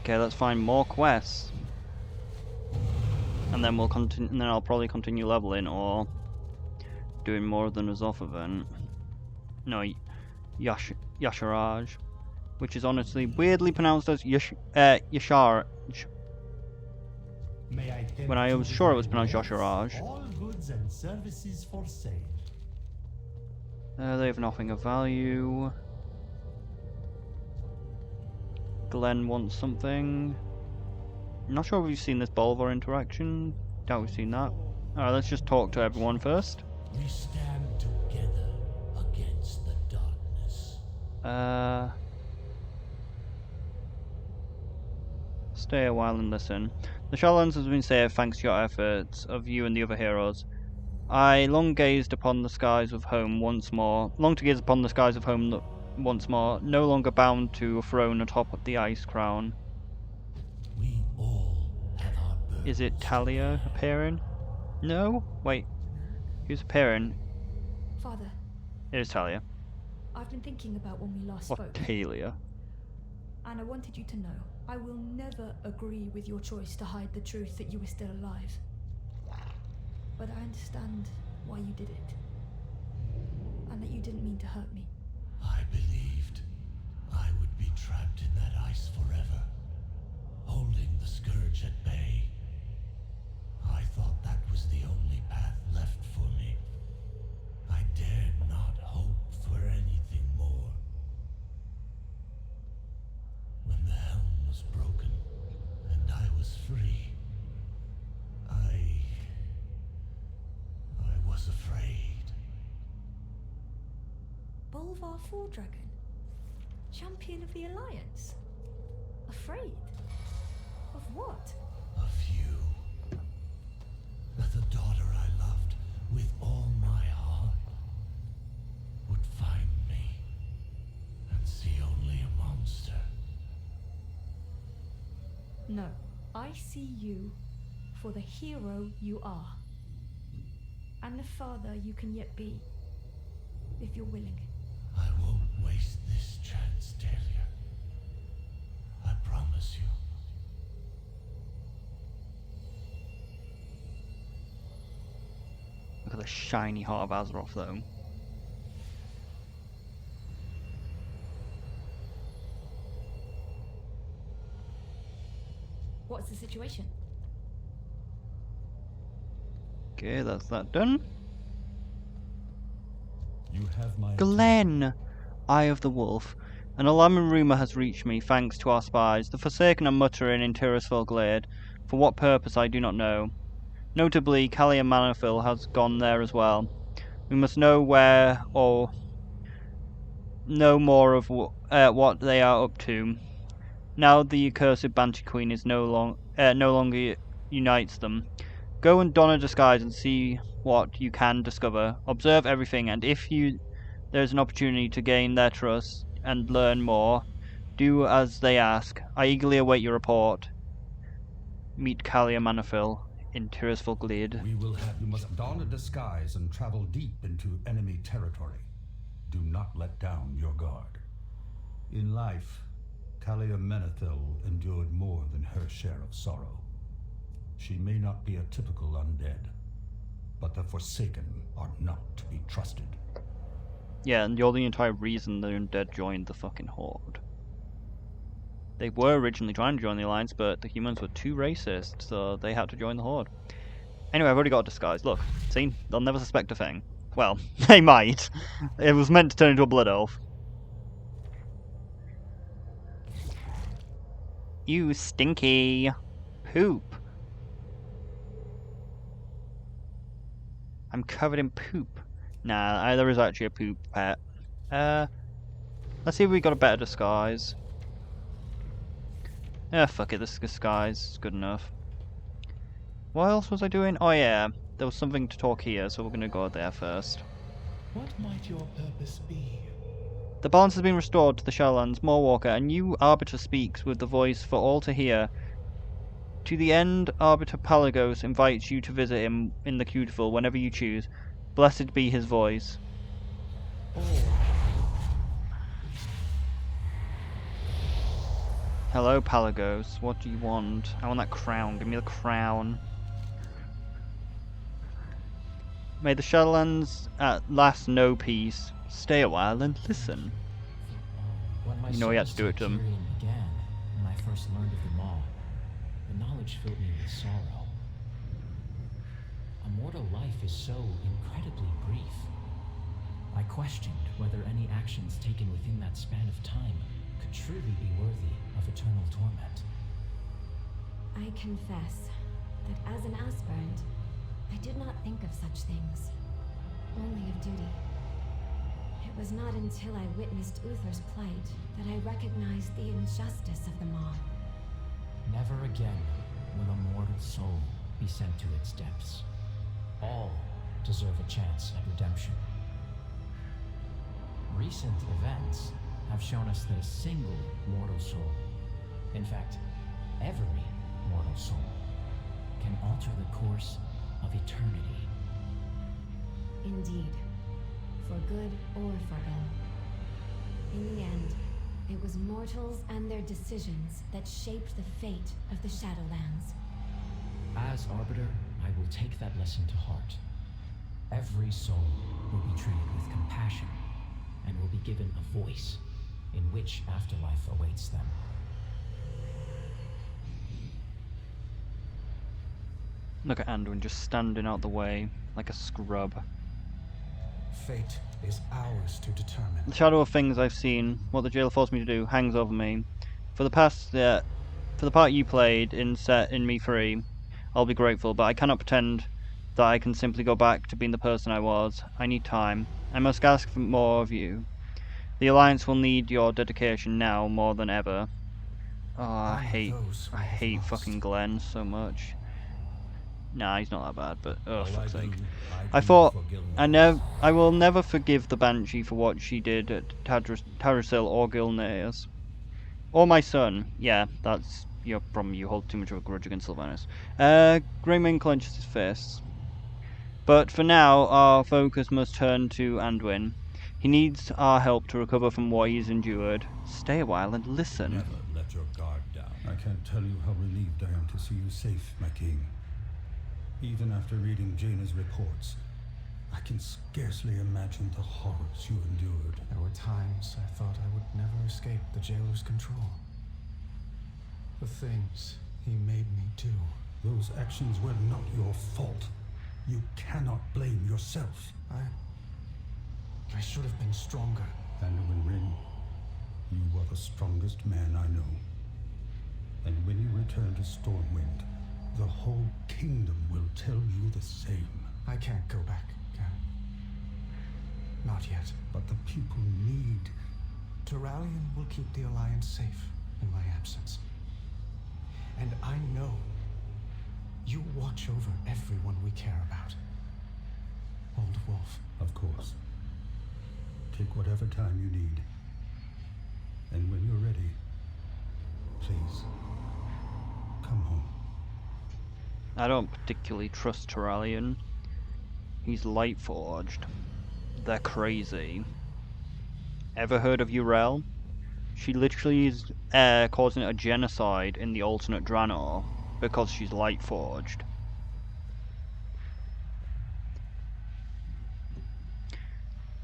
Okay, let's find more quests. And then we'll continue. And then I'll probably continue leveling or doing more of the Nazoth event. No, Yasharaj, which is honestly weirdly pronounced as Yashar. When I was sure it was pronounced Yasharaj. All goods and services for sale. They have nothing of value. Glenn wants something. I'm not sure if we've seen this Bolvar interaction. Doubt we've seen that. Alright, let's just talk to everyone first. We stand together against the darkness. Stay a while and listen. The Shadowlands has been saved thanks to your efforts of you and the other heroes. I long gazed upon the skies of home once more. Long to gaze upon the skies of home once more, no longer bound to a throne atop the ice crown. We all have our burdens. Is it Talia appearing? No? Wait. Who's appearing? Father, It is Talia. I've been thinking about when we last Or spoke, Talia. and I wanted you to know I will never agree with your choice to hide the truth that you were still alive. But I understand why you did it, and that you didn't mean to hurt me. I believed I would be trapped in that ice forever, holding the scourge at bay. I thought that was the only path left for me. I dared not hope for anything more. When the helm was broken and I was free, I was afraid. Bolvar Dragon, champion of the Alliance. Afraid? Of what? Of you. That the daughter I loved with all my heart would find me and see only a monster. No, I see you for the hero you are, and the father you can yet be, if you're willing. I won't waste this chance, Talia. I promise you. Look at the shiny heart of Azeroth, though. What's the situation? Okay, that's that done. You have my Glenn! Eye of the Wolf. An alarming rumour has reached me, thanks to our spies. The Forsaken are muttering in Tirisfal Glade. For what purpose, I do not know. Notably, Kalia Manafil has gone there as well. We must know where, or know more of what they are up to. Now the accursed Banshee Queen is no longer unites them. Go and don a disguise and see what you can discover. Observe everything, and if there is an opportunity to gain their trust and learn more, do as they ask. I eagerly await your report. Meet Kalia Manafil in Tirisfal Glade. You must don a disguise and travel deep into enemy territory. Do not let down your guard. In life, Kalia Manafil endured more than her share of sorrow. She may not be a typical undead, but the Forsaken are not to be trusted. Yeah, and you're the entire reason the undead joined the fucking Horde. They were originally trying to join the Alliance, but the humans were too racist, so they had to join the Horde. Anyway, I've already got a disguise. Look, see? They'll never suspect a thing. Well, they might. It was meant to turn into a blood elf. You stinky poop. I'm covered in poop. Nah, there is actually a poop pet. Let's see if we got a better disguise. Fuck it, this disguise is good enough. What else was I doing? Oh yeah, there was something to talk here, so we're gonna go there first. What might your purpose be? The balance has been restored to the Shadowlands, Moorwalker. A new Arbiter speaks with the voice for all to hear. To the end, Arbiter Palagos invites you to visit him in the Cuticle whenever you choose. Blessed be his voice. Oh. Hello, Palagos. What do you want? I want that crown. Give me the crown. May the Shadowlands at last know peace. Stay a while and listen. When my You know he had to service do it to him. Tyrion began, and I first learned of them all, the knowledge filled me with sorrow. A mortal life is so incredibly brief. I questioned whether any actions taken within that span of time could truly be worthy of eternal torment. I confess that as an aspirant, I did not think of such things, only of duty. It was not until I witnessed Uther's plight that I recognized the injustice of them all. Never again will a mortal soul be sent to its depths. All deserve a chance at redemption. Recent events have shown us that a single mortal soul, in fact, every mortal soul, can alter the course of eternity. Indeed, for good or for ill. In the end, it was mortals and their decisions that shaped the fate of the Shadowlands. As Arbiter, I will take that lesson to heart. Every soul will be treated with compassion and will be given a voice in which afterlife awaits them. Look at Anduin just standing out the way like a scrub. Fate is ours to determine. The shadow of things I've seen, what the jailer forced me to do, hangs over me. For the part you played in setting me free, I'll be grateful, but I cannot pretend that I can simply go back to being the person I was. I need time. I must ask for more of you. The Alliance will need your dedication now more than ever. Oh, I hate fucking Glenn so much. Nah, he's not that bad, but oh, fuck's sake. I thought I will never forgive the Banshee for what she did at Tarrasil or Gilneas. Or my son. Yeah, that's your problem. You hold too much of a grudge against Sylvanas. Greymage clenches his fists. But for now, our focus must turn to Anduin. He needs our help to recover from what he's endured. Stay a while and listen. Never let your guard down. I can't tell you how relieved I am to see you safe, my king. Even after reading Jaina's reports, I can scarcely imagine the horrors you endured. There were times I thought I would never escape the jailer's control. The things he made me do. Those actions were not your fault. You cannot blame yourself. I should have been stronger. Anduin Rin, you are the strongest man I know. And when you return to Stormwind, the whole kingdom will tell you the same. I can't go back, Cal. Not yet. But the people need... Turalyon will keep the Alliance safe in my absence. And I know you watch over everyone we care about. Old Wolf. Of course. Take whatever time you need. And when you're ready, please, come home. I don't particularly trust Turalyon. He's Lightforged. They're crazy. Ever heard of Urel? She literally is causing a genocide in the alternate Draenor because she's Lightforged.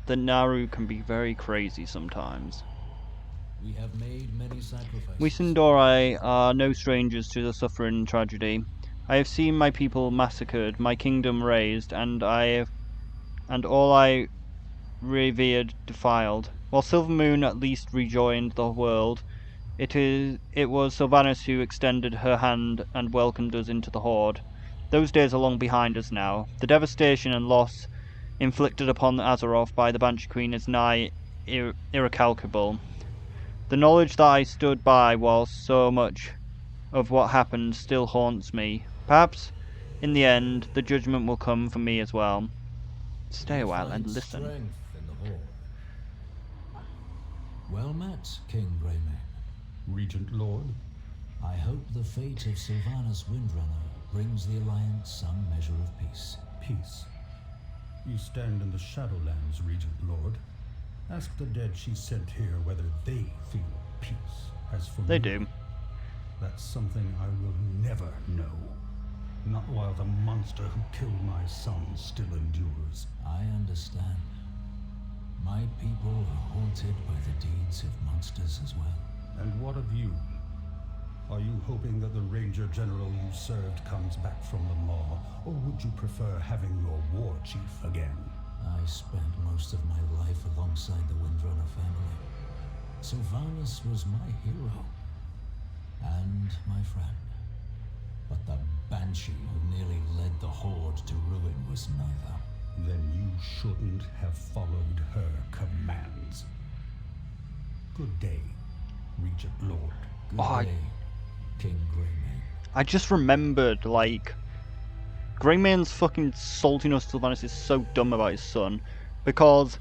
The Naru can be very crazy sometimes. We have made many sacrifices. We Sindori are no strangers to the suffering and tragedy. I have seen my people massacred, my kingdom razed, and all I revered defiled. While Silvermoon at least rejoined the world, it was Sylvanas who extended her hand and welcomed us into the Horde. Those days are long behind us now. The devastation and loss inflicted upon Azeroth by the Banshee Queen is nigh irrecalculable. The knowledge that I stood by while so much of what happened still haunts me. Perhaps, in the end, the judgment will come for me as well. Stay a while and listen. Strength in the Horde. Well met, King Greymage. Regent Lord, I hope the fate of Sylvanas Windrunner brings the Alliance some measure of peace. peace. You stand in the Shadowlands, Regent Lord. Ask the dead she sent here whether they feel peace. As for They me, do. That's something I will never know. Not while the monster who killed my son still endures. I understand. My people are haunted by the deeds of monsters as well. And what of you? Are you hoping that the Ranger General you served comes back from the maw, or would you prefer having your war chief again? I spent most of my life alongside the Withdrawal family. Sylvanus was my hero. And my friend. But the Banshee who nearly led the Horde to ruin was neither. Then you shouldn't have followed her commands. Good day, Regent Lord. Good day, King Greymage. I just remembered, like, Greymane's fucking saltiness Sylvanus is so dumb about his son, because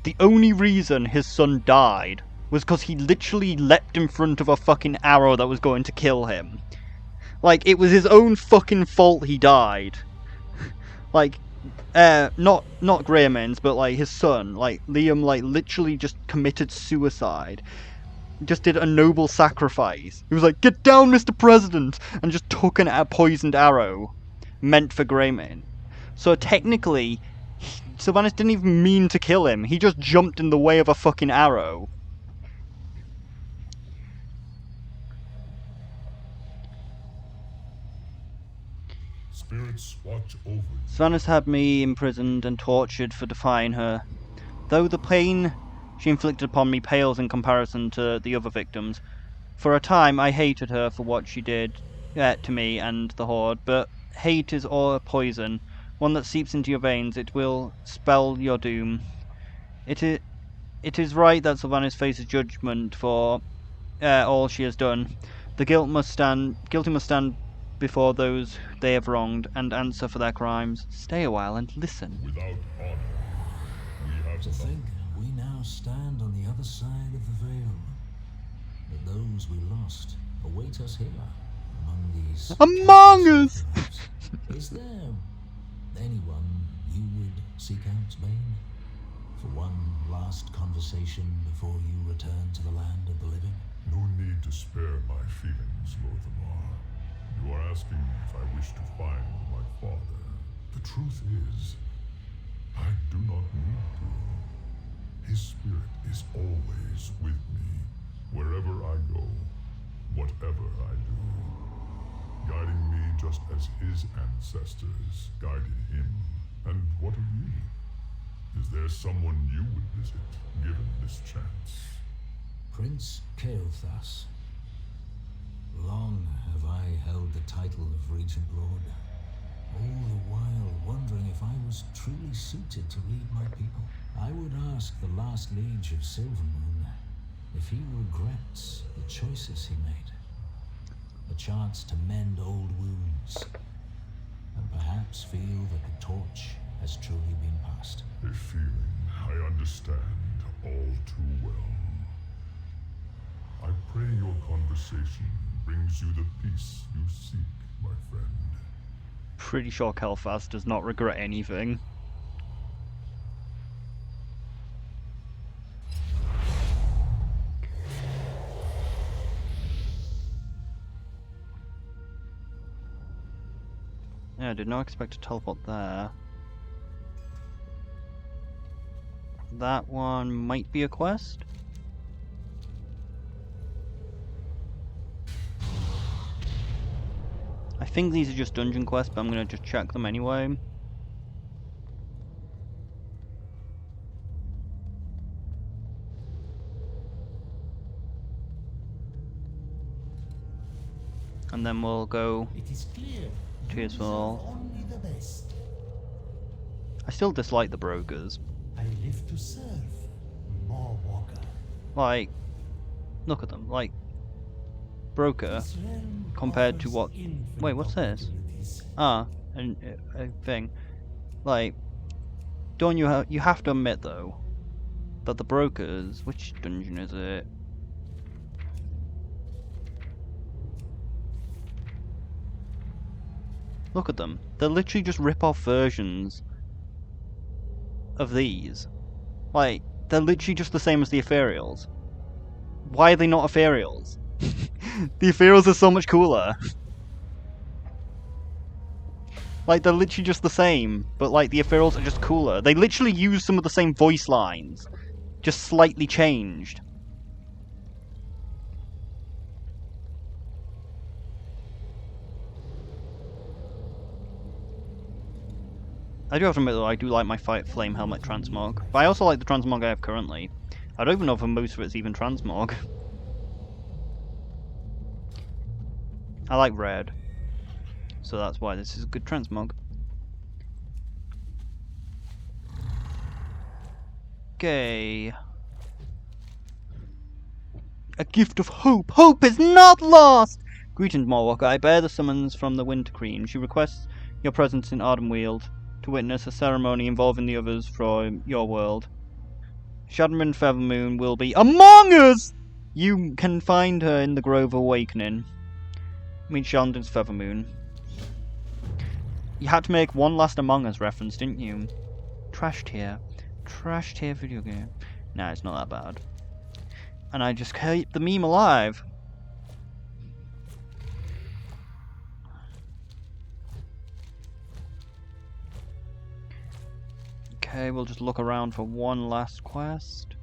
the only reason his son died was because he literally leapt in front of a fucking arrow that was going to kill him. Like, it was his own fucking fault he died. Like, not Greymane's, but like his son, like Liam, like literally just committed suicide. Just did a noble sacrifice. He was like, "Get down, Mr. President!" and just took a poisoned arrow meant for Greymage. So technically, Sylvanus didn't even mean to kill him. He just jumped in the way of a fucking arrow. Spirits watch over you. Sylvanus had me imprisoned and tortured for defying her. Though the pain she inflicted upon me pales in comparison to the other victims. For a time I hated her for what she did to me and the Horde, but hate is all a poison, one that seeps into your veins. It will spell your doom. It is right that Sylvanus faces judgment for all she has done. The guilty must stand before those they have wronged and answer for their crimes. Stay a while and listen. Without honor, we have to think we now stand on the other side of the veil. That those we lost await us here, among these... Among us! Is there anyone you would seek out, Bane? For one last conversation before you return to the land of the living? No need to spare my feelings, Lord Lamar. You are asking me if I wish to find my father. The truth is, I do not need to. His spirit is always with me, wherever I go, whatever I do, guiding me just as his ancestors guided him. And what of you? Is there someone you would visit, given this chance? Prince Kael'thas. Long have I held the title of Regent Lord, all the while wondering if I was truly suited to lead my people. I would ask the last liege of Silvermoon if he regrets the choices he made. A chance to mend old wounds, and perhaps feel that the torch has truly been passed. A feeling I understand all too well. I pray your conversation brings you the peace you seek, my friend. Pretty sure Kael'thas does not regret anything. Yeah, I did not expect to teleport there. That one might be a quest? I think these are just dungeon quests, but I'm gonna just check them anyway. And then we'll go to his wall. I still dislike the brokers. I live to serve, more walker. Like, look at them. Like, broker compared to what? Wait, what's this? Ah, a thing. Like, don't you have to admit though that the brokers? Which dungeon is it? Look at them. They're literally just rip-off versions of these. Like, they're literally just the same as the Ethereals. Why are they not Ethereals? The ethereals are so much cooler. Like, they're literally just the same, but like the ethereals are just cooler. They literally use some of the same voice lines, just slightly changed. I do have to admit though, I do like my Flame Helmet Transmog, but I also like the Transmog I have currently. I don't even know if most of it's even Transmog. I like red, so that's why this is a good Transmog. Okay. A gift of hope! Hope is not lost! Greetings, Morwalker. I bear the summons from the Winter Queen. She requests your presence in Ardenweald to witness a ceremony involving the others from your world. Shadman Feathermoon will be among us! You can find her in the Grove of Awakening. Meet Shadman's Feathermoon. You had to make one last Among Us reference, didn't you? Trash tier. Trash tier video game. Nah, it's not that bad. And I just keep the meme alive. Okay, we'll just look around for one last quest.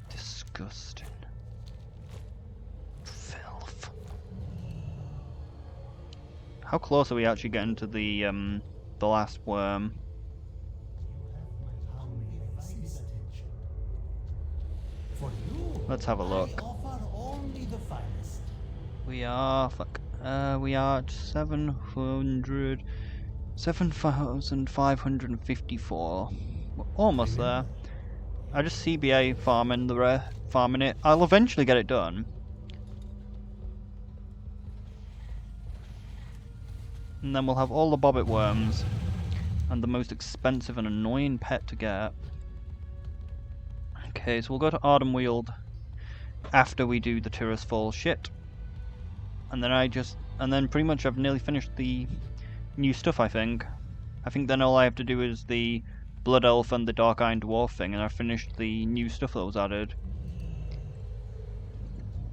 Disgusting. Filth. How close are we actually getting to the last worm? Let's have a look. We are, we are at 7,554. We're almost there. I just CBA farming farming it. I'll eventually get it done. And then we'll have all the bobbit worms and the most expensive and annoying pet to get. Okay, so we'll go to Ardenweald after we do the Tirus Fall shit. And then pretty much I've nearly finished the new stuff, I think. I think then all I have to do is the Blood Elf and the Dark Iron Dwarf thing, and I've finished the new stuff that was added.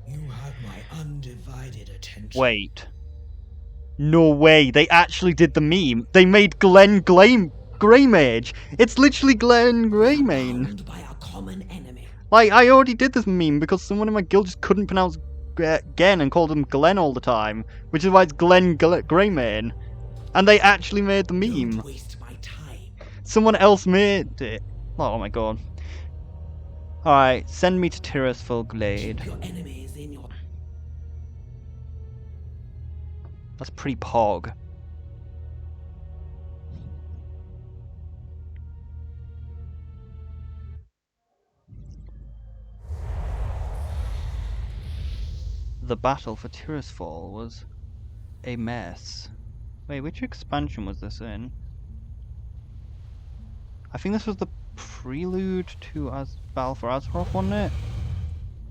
You have my undivided attention. Wait. No way, they actually did the meme. They made Greymage. It's literally Greymage. Bound by a common enemy. Like, I already did this meme because someone in my guild just couldn't pronounce Gen and called him Glenn all the time, which is why it's Greymage. And they actually made the meme. Don't waste my time. Someone else made it. Oh my god. Alright, send me to Tirusful Glade. Keep your enemies in your... That's pretty pog. The battle for Tirusfall was a mess. Wait, which expansion was this in? I think this was the prelude to Battle for Azeroth, wasn't it?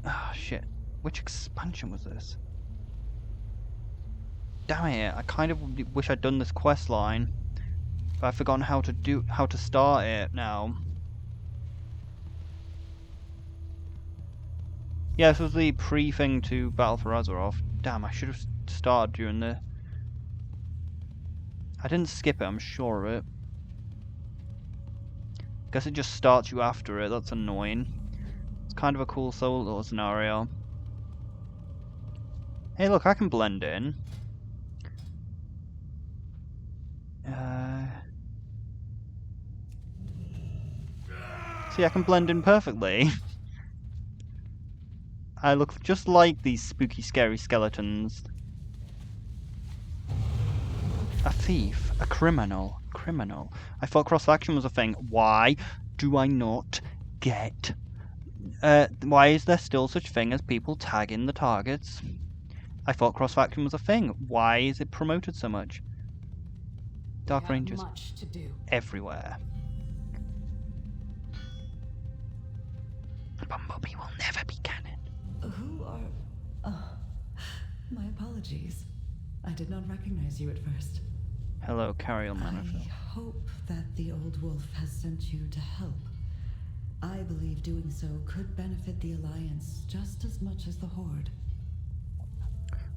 Ah, shit. Which expansion was this? Damn it, I kind of wish I'd done this quest line, but I've forgotten how to start it now. Yeah, this was the pre-thing to Battle for Azeroth. Damn, I should have started during the... I didn't skip it, I'm sure of it. Guess it just starts you after it, that's annoying. It's kind of a cool solo scenario. Hey look, I can blend in. See, I can blend in perfectly. I look just like these spooky, scary skeletons. A thief. A criminal. Criminal. I thought cross-faction was a thing. Why do I not get... why is there still such thing as people tagging the targets? I thought cross-faction was a thing. Why is it promoted so much? Dark Rangers much to do. everywhere. Bumblebee will never be canon. Who are... Oh, my apologies. I did not recognize you at first. Hello, Carriel I Manifest. hope that the old wolf has sent you to help. believe doing so could benefit the Alliance just as much as the Horde.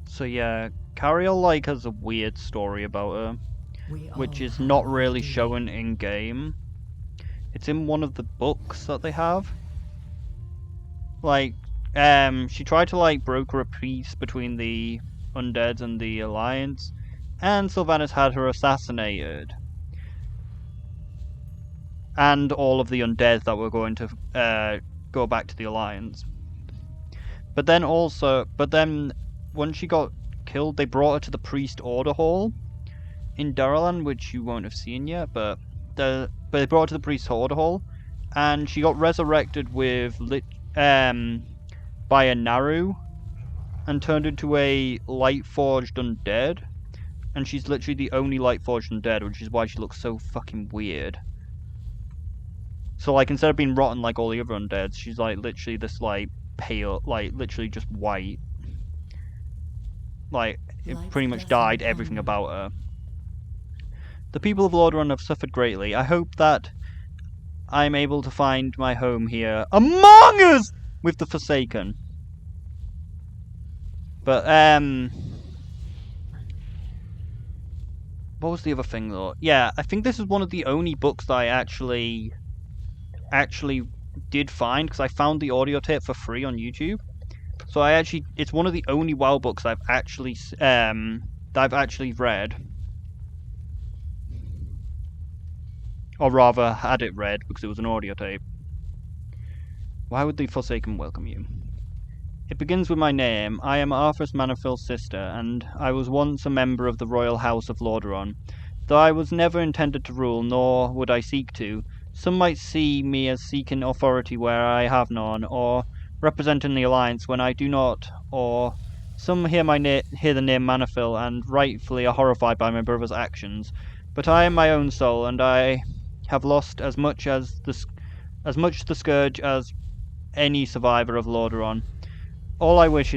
So yeah, Cariel like has a weird story about her, which is all not have really duty. shown in game. It's in one of the books that they have. Like, she tried to like broker a peace between the undeads and the Alliance, and Sylvanas had her assassinated. And all of the undead that were going to go back to the Alliance. But then when she got killed, they brought her to the Priest Order Hall in Daralan, which you won't have seen yet, but they brought her to the Priest Order Hall, and she got resurrected by a Naru, and turned into a light-forged undead, and she's literally the only light-forged undead, which is why she looks so fucking weird. So, like, instead of being rotten like all the other undeads, she's, like, literally this, like, pale, like, literally just white. Like, it pretty much died everything about her. The people of Lordron have suffered greatly. I hope that I'm able to find my home here among us with the Forsaken. But, what was the other thing, though? Yeah, I think this is one of the only books that I actually did find, because I found the audio tape for free on YouTube. So it's one of the only WoW books I've actually read, or rather had it read because it was an audio tape. Why would the Forsaken welcome you? It begins with my name. I am Arthas Manafil's sister, and I was once a member of the royal house of Lordron. Though I was never intended to rule, nor would I seek to. Some might see me as seeking authority where I have none, or representing the Alliance when I do not, or some hear the name Manafil and rightfully are horrified by my brother's actions. But I am my own soul, and I have lost as much the scourge as any survivor of Lordaeron. All I wish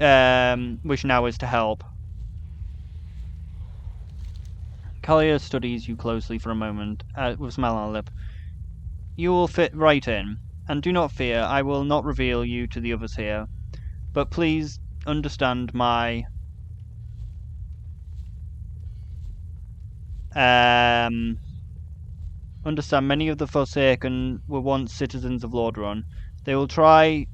now is to help. Kalia studies you closely for a moment, with a smile on her lip. You will fit right in, and do not fear, I will not reveal you to the others here. But please understand understand many of the Forsaken were once citizens of Lordaeron. They are trying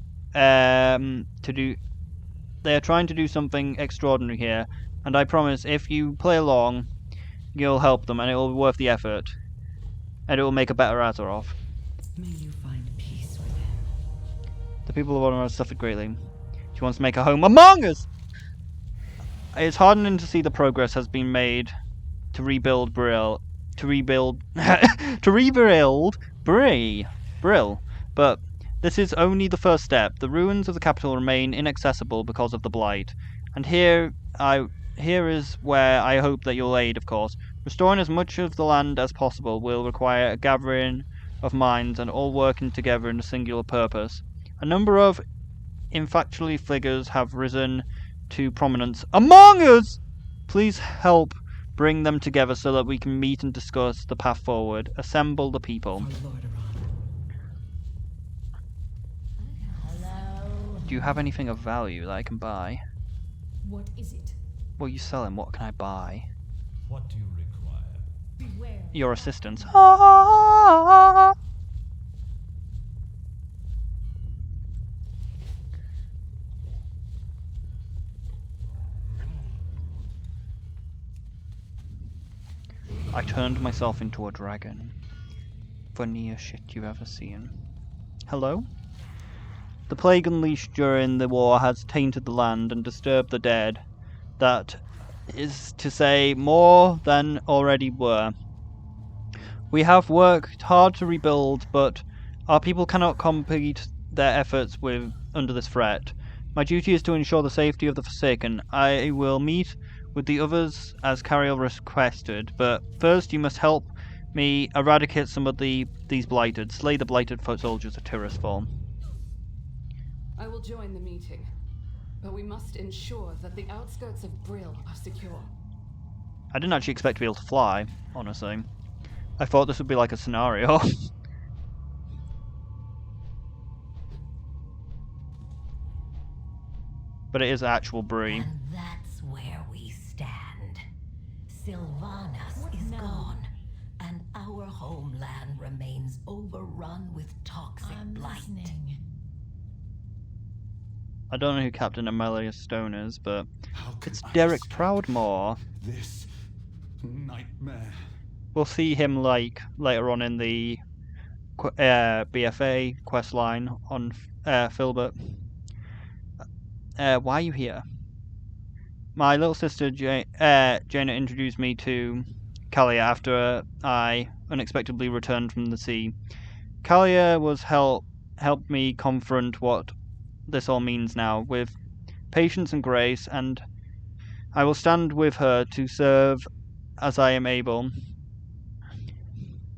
to do something extraordinary here, and I promise if you play along, you'll help them, and it will be worth the effort, and it will make a better Azeroth. May you find peace within. The people of Lordaeron have suffered greatly. She wants to make a home among us! It's heartening to see the progress has been made to rebuild Brill, but this is only the first step. The ruins of the capital remain inaccessible because of the Blight, and here is where I hope that you'll aid, of course. Restoring as much of the land as possible will require a gathering of minds and all working together in a singular purpose. A number of infatuatory figures have risen to prominence among us! Please help bring them together so that we can meet and discuss the path forward. Assemble the people. Do you have anything of value that I can buy? What is it? What are you selling? What can I buy? What do you require? Beware. Your assistance. I turned myself into a dragon. Funniest shit you've ever seen. Hello? The plague unleashed during the war has tainted the land and disturbed the dead. That is to say, more than already were. We have worked hard to rebuild, but our people cannot complete their efforts under this threat. My duty is to ensure the safety of the Forsaken. I will meet with the others as Cariel requested, but first you must help me eradicate some of these blighted. Slay the blighted foot soldiers of Tirisfal. I will join the meeting, but we must ensure that the outskirts of Brill are secure. I didn't actually expect to be able to fly, honestly. I thought this would be like a scenario. but it is actual brie. And that's where we stand. Sylvanas is gone, and our homeland remains overrun with toxic blight. I don't know who Captain Amelia Stone is, but How could it's I Derek stand Proudmoore. This nightmare. We'll see him like later on in the BFA quest line on Filbert. Why are you here? My little sister Jaina introduced me to Kalia after I unexpectedly returned from the sea. Kalia was helped me confront what this all means now with patience and grace, and I will stand with her to serve as I am able.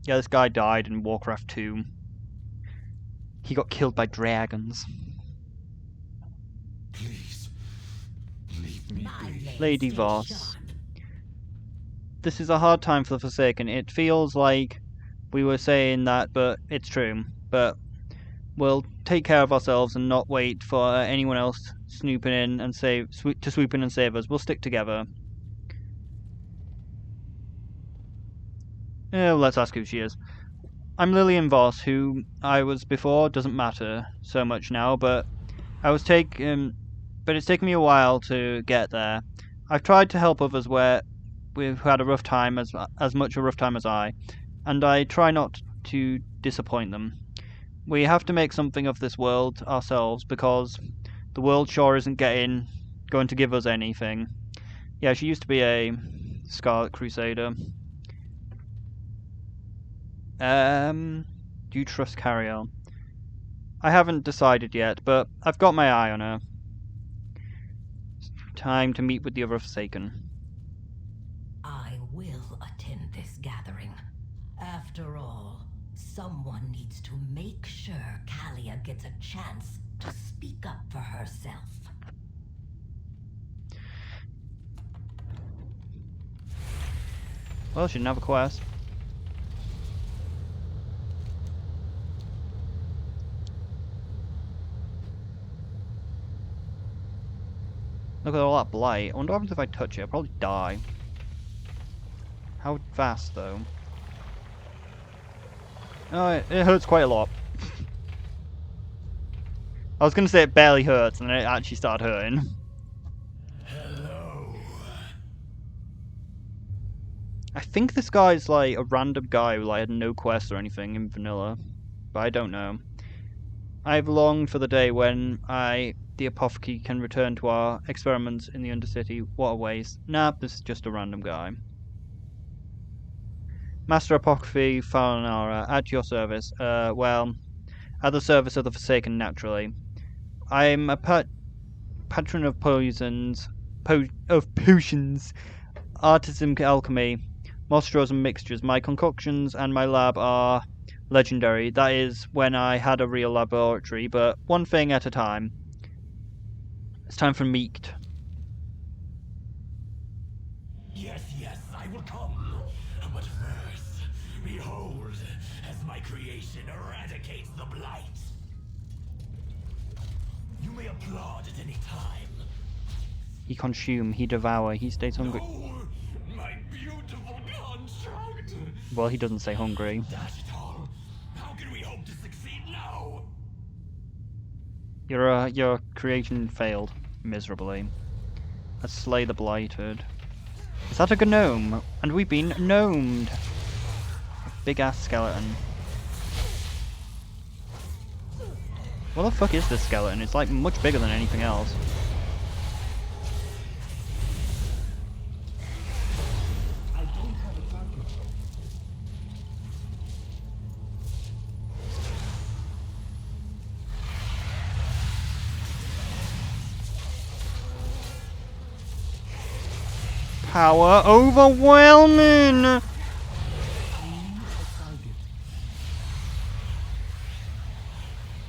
Yeah, this guy died in Warcraft 2. He got killed by dragons. Please, leave me be. Lady Voss. This is a hard time for the Forsaken. It feels like we were saying that, but it's true. But we'll take care of ourselves and not wait for anyone else snooping in and to swoop in and save us. We'll stick together. Let's ask who she is. I'm Lillian Voss, who I was before. Doesn't matter so much now, but it's taken me a while to get there. I've tried to help others where we've had a rough time, as much a rough time as I, and I try not to disappoint them. We have to make something of this world ourselves, because the world sure isn't going to give us anything. Yeah, she used to be a Scarlet Crusader. Do you trust Cariel? I haven't decided yet, but I've got my eye on her. Time to meet with the other Forsaken. I will attend this gathering. After all, someone needs to make sure Kalia gets a chance to speak up for herself. Well, she didn't have a quest. Look at all that blight. I wonder what happens if I touch it. I'll probably die. How fast, though? Oh, it hurts quite a lot. I was going to say it barely hurts, and then it actually started hurting. Hello. I think this guy's like a random guy who like had no quest or anything in vanilla, but I don't know. I've longed for the day when the apothecary, can return to our experiments in the Undercity. What a waste. Nah, this is just a random guy. Master Apothecary Farinara, at your service. Well, at the service of the Forsaken, naturally. I'm a patron of potions, artisan alchemy, monsters and mixtures. My concoctions and my lab are legendary. That is when I had a real laboratory, but one thing at a time. It's time for meat. Yes, I will come. But first, behold, as my creation eradicates the blight. You may applaud at any time. He consume, he devour, he stays hungry. No, my beautiful construct. Well, he doesn't say hungry. Dash it all. How can we hope to succeed now? Your creation failed miserably. Let's slay the blighted. Is that a gnome? And we've been gnomed. A big ass skeleton. What the fuck is this skeleton? It's like much bigger than anything else. Power overwhelming!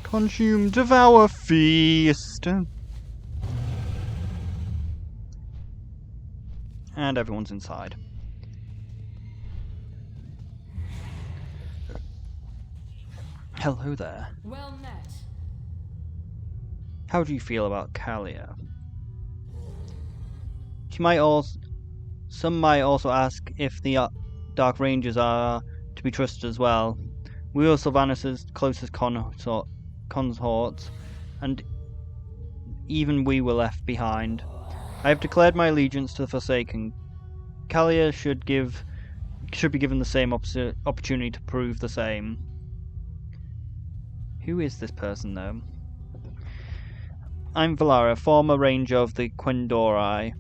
Consume, devour, feast! And everyone's inside. Hello there. Well met. How do you feel about Kalia? Some might also ask if the Dark Rangers are to be trusted as well. We were Sylvanas' closest consorts, and even we were left behind. I have declared my allegiance to the Forsaken. Kalia should be given the same opportunity to prove the same. Who is this person, though? I'm Valara, former ranger of the Kildori.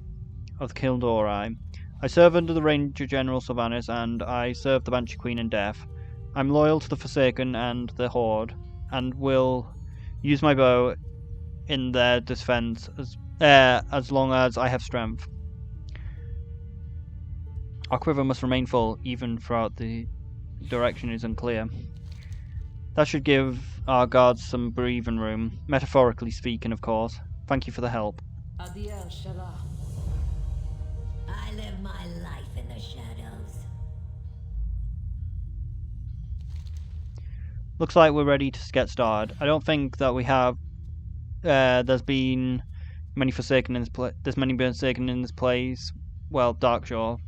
I serve under the Ranger General Sylvanas, and I serve the Banshee Queen in death. I'm loyal to the Forsaken and the Horde, and will use my bow in their defense as long as I have strength. Our quiver must remain full, even throughout the direction is unclear. That should give our guards some breathing room, metaphorically speaking, of course. Thank you for the help. Adiel Shala. I live my life in the shadows. Looks like we're ready to get started. I don't think that we have. There's been many Forsaken in this There's many Forsaken in this place. Well, Darkshore.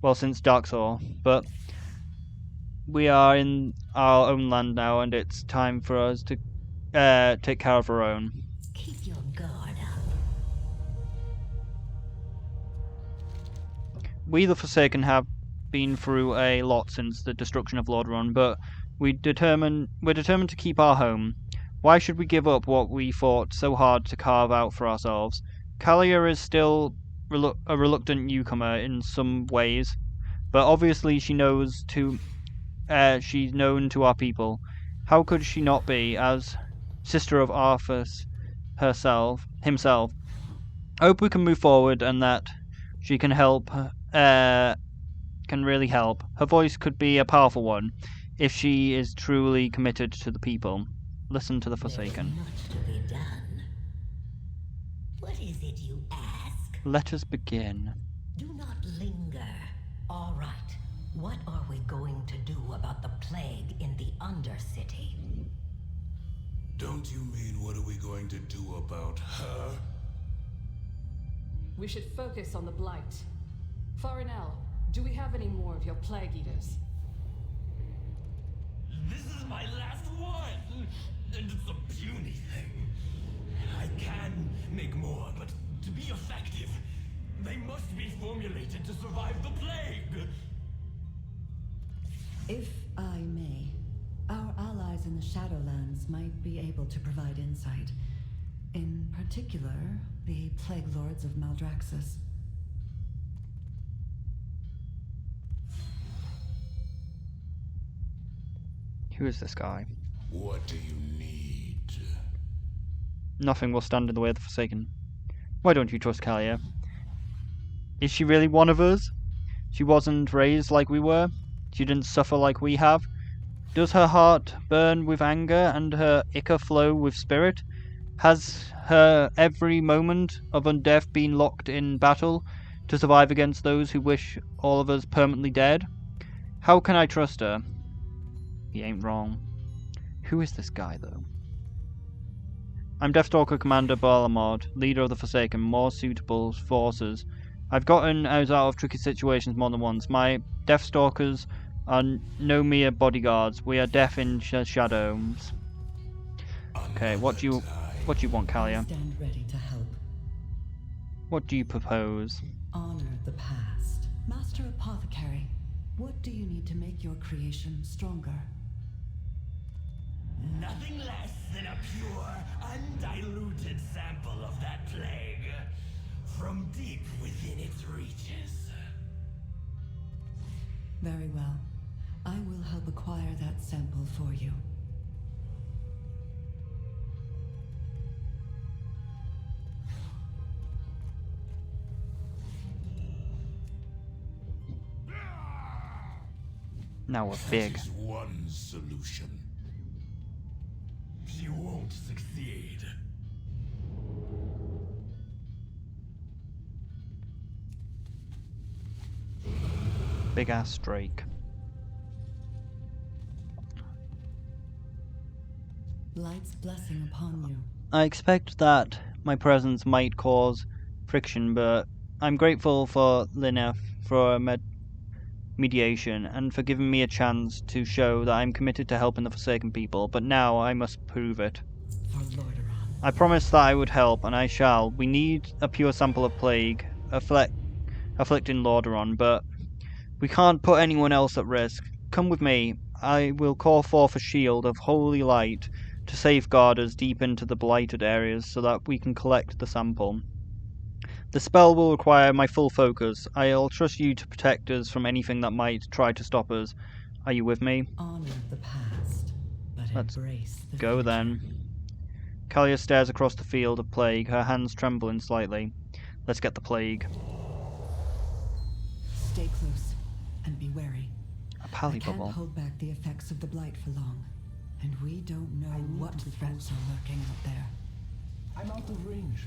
Well, since Darkshore, but we are in our own land now, and it's time for us to take care of our own. Keep your guard up. We, the Forsaken, have been through a lot since the destruction of Lordron, but we're determined to keep our home. Why should we give up what we fought so hard to carve out for ourselves? Kalia is still a reluctant newcomer in some ways, but obviously she's known to our people. How could she not be, as sister of Arthas himself? I hope we can move forward and that she can really help. Her voice could be a powerful one, if she is truly committed to the people. Listen to the Forsaken. There's much to be done. What is it you ask? Let us begin. Do not linger. All right. What are we going to do about the plague in the Undercity? Don't you mean what are we going to do about her? We should focus on the Blight. Farinel, do we have any more of your Plague Eaters? This is my last one! And it's a puny thing. I can make more, but to be effective, they must be formulated to survive the plague! If I may, our allies in the Shadowlands might be able to provide insight. In particular, the Plague Lords of Maldraxxus. Who is this guy? What do you need? Nothing will stand in the way of the Forsaken. Why don't you trust Kalia? Is she really one of us? She wasn't raised like we were. She didn't suffer like we have. Does her heart burn with anger and her ichor flow with spirit? Has her every moment of undeath been locked in battle to survive against those who wish all of us permanently dead? How can I trust her? He ain't wrong. Who is this guy, though? I'm Deathstalker Commander Balamod, leader of the Forsaken, more suitable forces. I've gotten us out of tricky situations more than once. My Deathstalkers are no mere bodyguards. We are death in shadows. Okay, what do you want, Kalia? Stand ready to help. What do you propose? Honor the past. Master Apothecary, what do you need to make your creation stronger? Nothing less than a pure, undiluted sample of that plague. From deep within its reaches. Very well. I will help acquire that sample for you. Now we're big. That is one solution. You won't succeed. Big ass Drake. Light's blessing upon you. I expect that my presence might cause friction, but I'm grateful for Lineth for mediation and for giving me a chance to show that I'm committed to helping the Forsaken people, but now I must prove it. For lordron. I promised that I would help, and I shall. We need a pure sample of plague afflicting Lordron, but we can't put anyone else at risk. Come with me. I will call forth a shield of holy light to safeguard us deep into the blighted areas so that we can collect the sample. The spell will require my full focus. I'll trust you to protect us from anything that might try to stop us. Are you with me? Honor the past, but Let's embrace the go future. then. Kalia stares across the field of plague, her hands trembling slightly. Let's get the plague. Stay close and be wary. A I pally can't bubble. hold back the effects of the blight for long, and we don't know what threats are lurking out there. I'm out of range.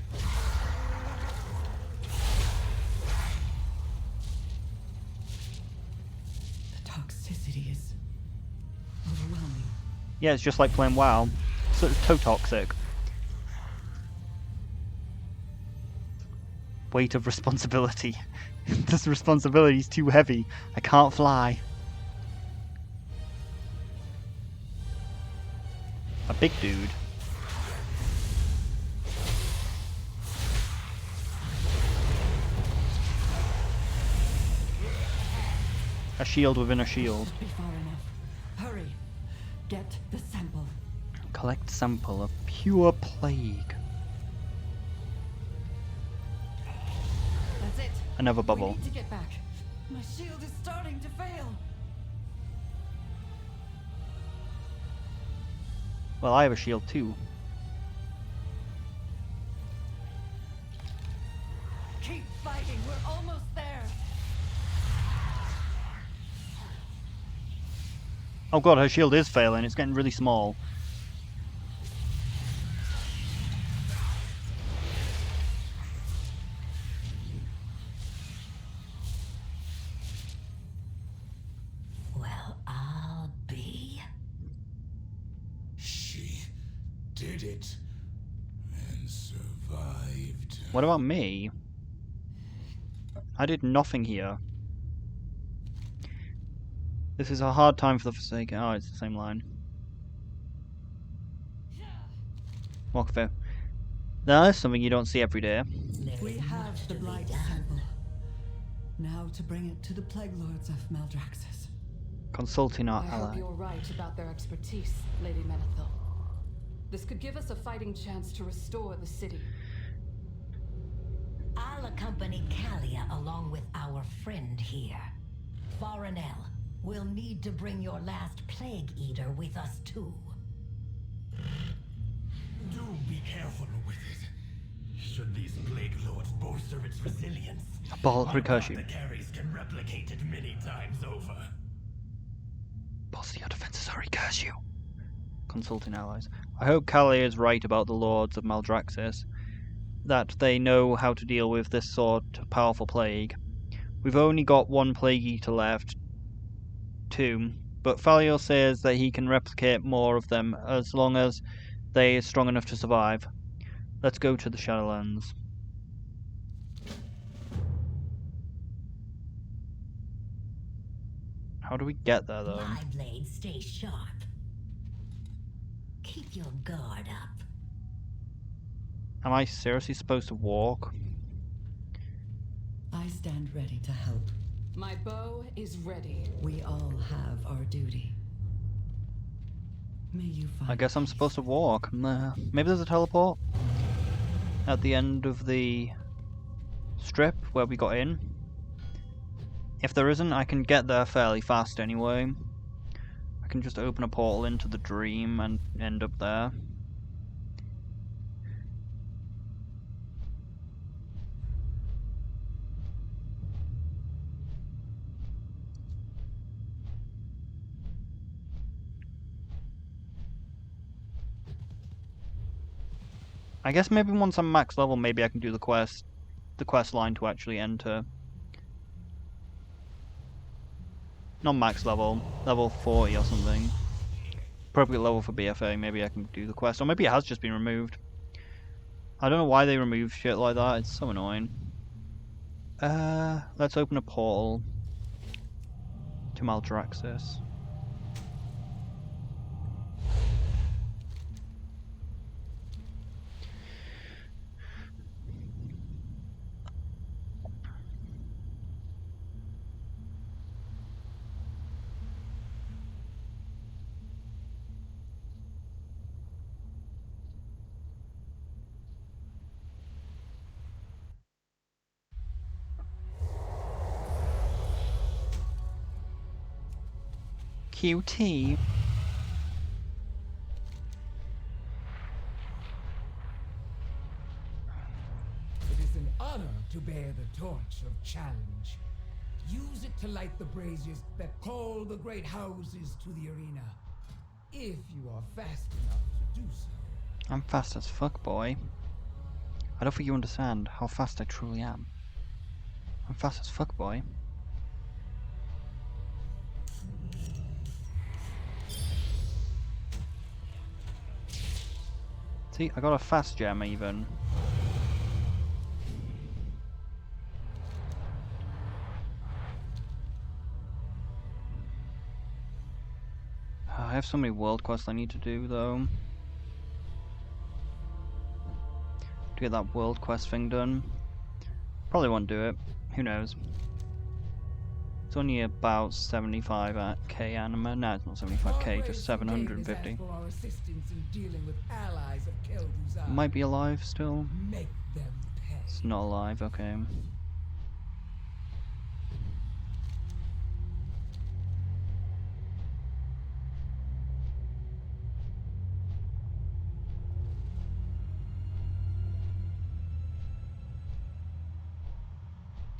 The toxicity is overwhelming. Yeah, it's just like playing WoW. So it's so toxic. Weight of responsibility. This responsibility is too heavy. I can't fly. A big dude. A shield within a shield. Be far enough. Hurry. Get the sample. Collect sample of pure plague. That's it. Another We bubble. need to get back. My shield is starting to fail. Well, I have a shield too. Keep fighting. We're almost there. Oh god, her shield is failing. It's getting really small. Well, I'll be. She did it and survived. What about me? I did nothing here. This is a hard time for the Forsaken. Oh, it's the same line. Walk through. That's something you don't see every day. We have the blight sample. Now to bring it to the plague lords of Maldraxxus. Consulting our I hope ally. you're right about their expertise, Lady Menethil. This could give us a fighting chance to restore the city. I'll accompany Kalia along with our friend here. Farinel, we'll need to bring your last Plague Eater with us too. Do be careful with it. Should these plague lords bolster its resilience, A ball our recursion. apothecaries can replicate it many times over. Bolster your defenses or recurse you. Consulting allies. I hope Kalia is right about the lords of Maldraxxus. That they know how to deal with this sort of powerful plague. We've only got one Plague Eater left. 2. But Falior says that he can replicate more of them as long as they are strong enough to survive. Let's go to the Shadowlands. How do we get there though? My blades stay sharp. Keep your guard up. Am I seriously supposed to walk? I stand ready to help. My bow is ready. We all have our duty. May you find I guess I'm supposed to walk. Maybe there's a teleport at the end of the strip where we got in. If there isn't, I can get there fairly fast anyway. I can just open a portal into the dream and end up there. I guess maybe once I'm max level, maybe I can do the quest line to actually enter. Not max level, level 40 or something. Appropriate level for BFA, maybe I can do the quest. Or maybe it has just been removed. I don't know why they remove shit like that. It's so annoying. Let's open a portal to Maldraxxus. QT. It is an honor to bear the torch of challenge. Use it to light the braziers that call the great houses to the arena. If you are fast enough to do so. I'm fast as fuck, boy. I don't think you understand how fast I truly am. I'm fast as fuck, boy. See, I got a fast gem even. I have so many world quests I need to do though. To get that world quest thing done. Probably won't do it. Who knows? It's only about 75k anima. No, it's not 75k, just 750. Might be alive still. It's not alive, okay.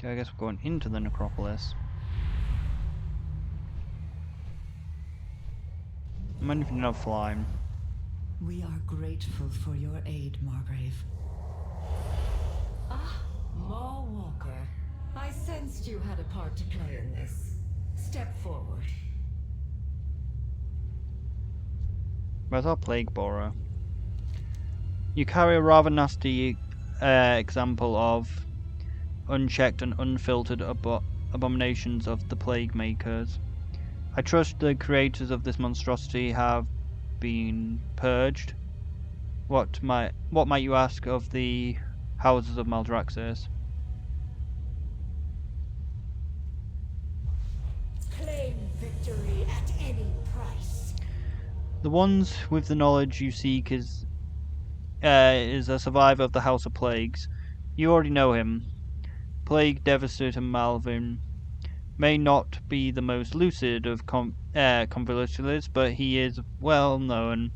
Okay, I guess we're going into the Necropolis. I might even not flying. We are grateful for your aid, Margrave. Ah, Ma Walker. I sensed you had a part to play in this. Step forward. Where's our plague borer? You carry a rather nasty example of unchecked and unfiltered abominations of the plague makers. I trust the creators of this monstrosity have been purged. What might you ask of the houses of Maldraxxus? Claim victory at any price. The ones with the knowledge you seek is a survivor of the House of Plagues. You already know him. Plague Devastator Malvin may not be the most lucid of convolutulars, but he is well known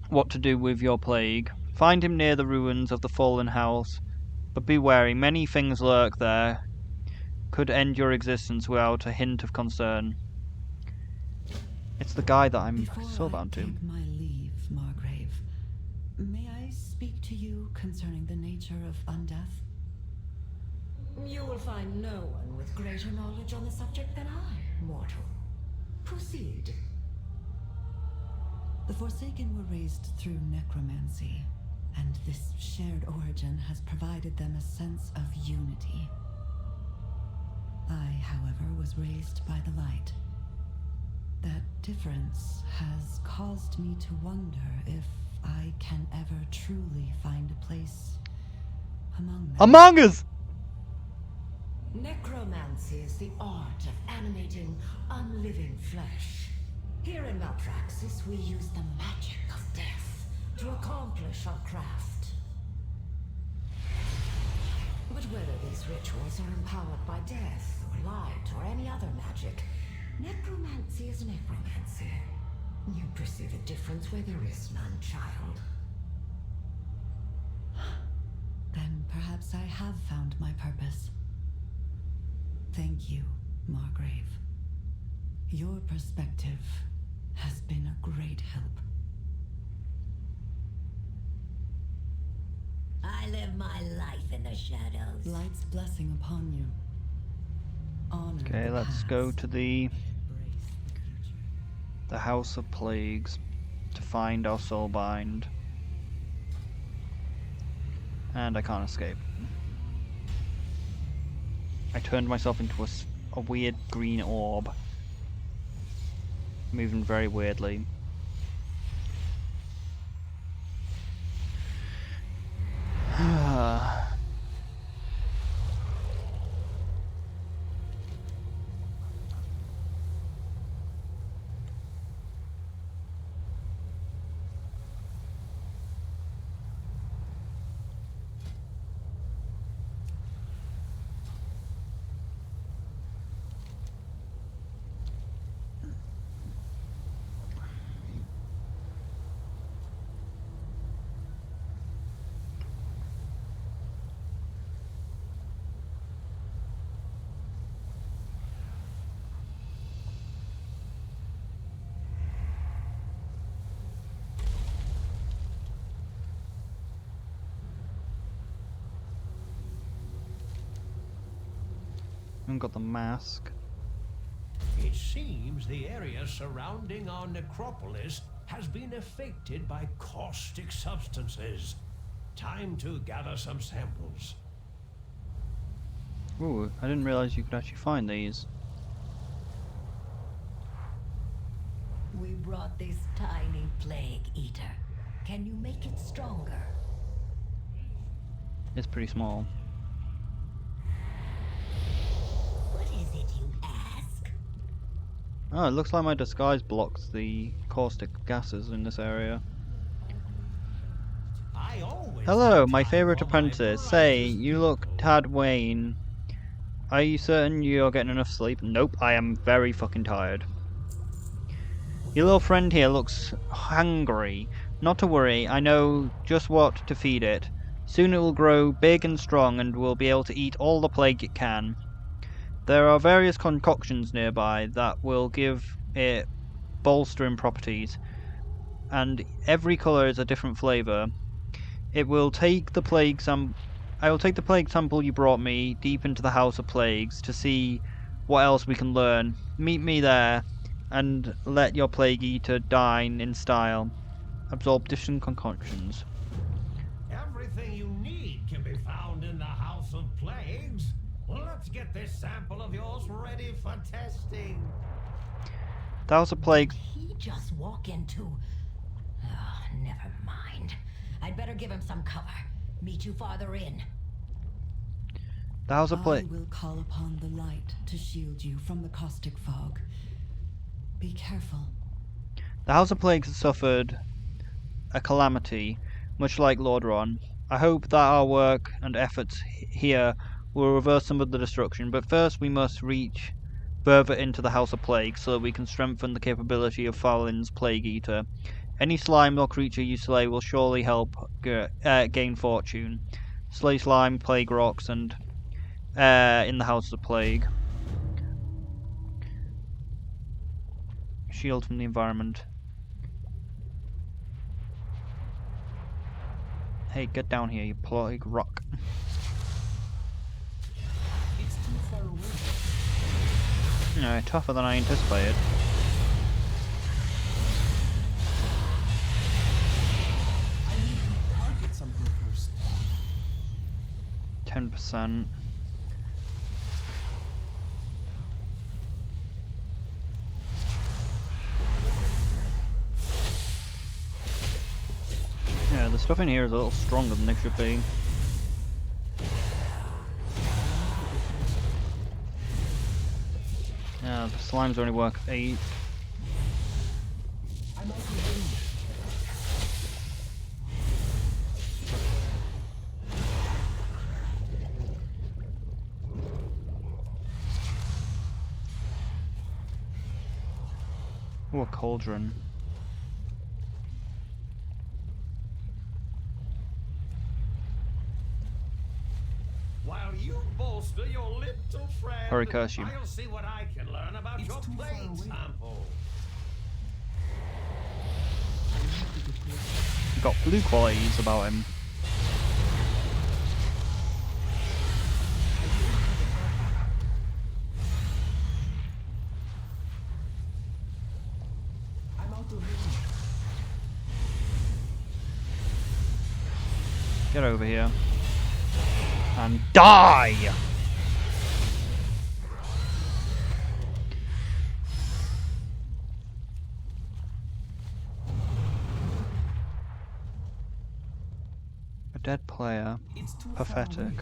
what to do with your plague. Find him near the ruins of the fallen house, but be wary, many things lurk there, could end your existence without a hint of concern. It's the guy that I'm so bound to. Before I take my leave, Margrave, may I speak to you concerning the nature of undeath? You will find no one with greater knowledge on the subject than I, mortal. Proceed. The Forsaken were raised through necromancy, and this shared origin has provided them a sense of unity. I, however, was raised by the light. That difference has caused me to wonder if I can ever truly find a place among them. Among Us! Necromancy is the art of animating unliving flesh. Here in Maldraxxus, we use the magic of death to accomplish our craft. But whether these rituals are empowered by death, or light, or any other magic, necromancy is necromancy. You perceive a difference where there is none, child. Then perhaps I have found my purpose. Thank you, Margrave. Your perspective has been a great help. I live my life in the shadows. Light's blessing upon you. Honor Okay, the let's past. go to the Embrace the future. House of Plagues to find our soulbind. And I can't escape. I turned myself into a weird green orb. Moving very weirdly. I've got the mask. It seems the area surrounding our necropolis has been affected by caustic substances. Time to gather some samples. Ooh, I didn't realize you could actually find these. We brought this tiny plague eater. Can you make it stronger? It's pretty small. What is it you ask? Oh, it looks like my disguise blocks the caustic gases in this area. Hello, my favorite apprentice. Say, you look tad Wayne. Are you certain you're getting enough sleep? Nope, I am very fucking tired. Your little friend here looks hungry. Not to worry, I know just what to feed it. Soon it will grow big and strong and will be able to eat all the plague it can. There are various concoctions nearby that will give it bolstering properties, and every colour is a different flavour. I will take the plague sample you brought me deep into the House of Plagues to see what else we can learn. Meet me there, and let your plague eater dine in style. Absorb different concoctions. Everything you need can be found in the House of Plagues. Well, let's get this sample of yours ready for testing. The House of Plagues. Did he just walk into... Oh, never mind. I'd better give him some cover. Meet you farther in. The House of Plagues. I will call upon the light to shield you from the caustic fog. Be careful. The House of Plagues has suffered a calamity, much like Lordron. I hope that our work and efforts here will reverse some of the destruction, but first we must reach further into the House of Plagues so that we can strengthen the capability of Fowlin's Plague Eater. Any slime or creature you slay will surely help gain fortune. Slay slime, plague rocks, and in the House of Plague. Shield from the environment. Hey, get down here, you plague rock. It's too far away. No, tougher than I anticipated. I need to target something first. 10%. Yeah, the stuff in here is a little stronger than it should be. Yeah, the slimes only work 8. I'm out of range. Ooh, a cauldron. While you bolster your little friend, Hurry, curse you. I'll see what I can learn about It's your too far plague away. sample. He's got blue qualities about him. I'm out of range. Get over here. And die! A dead player. Pathetic.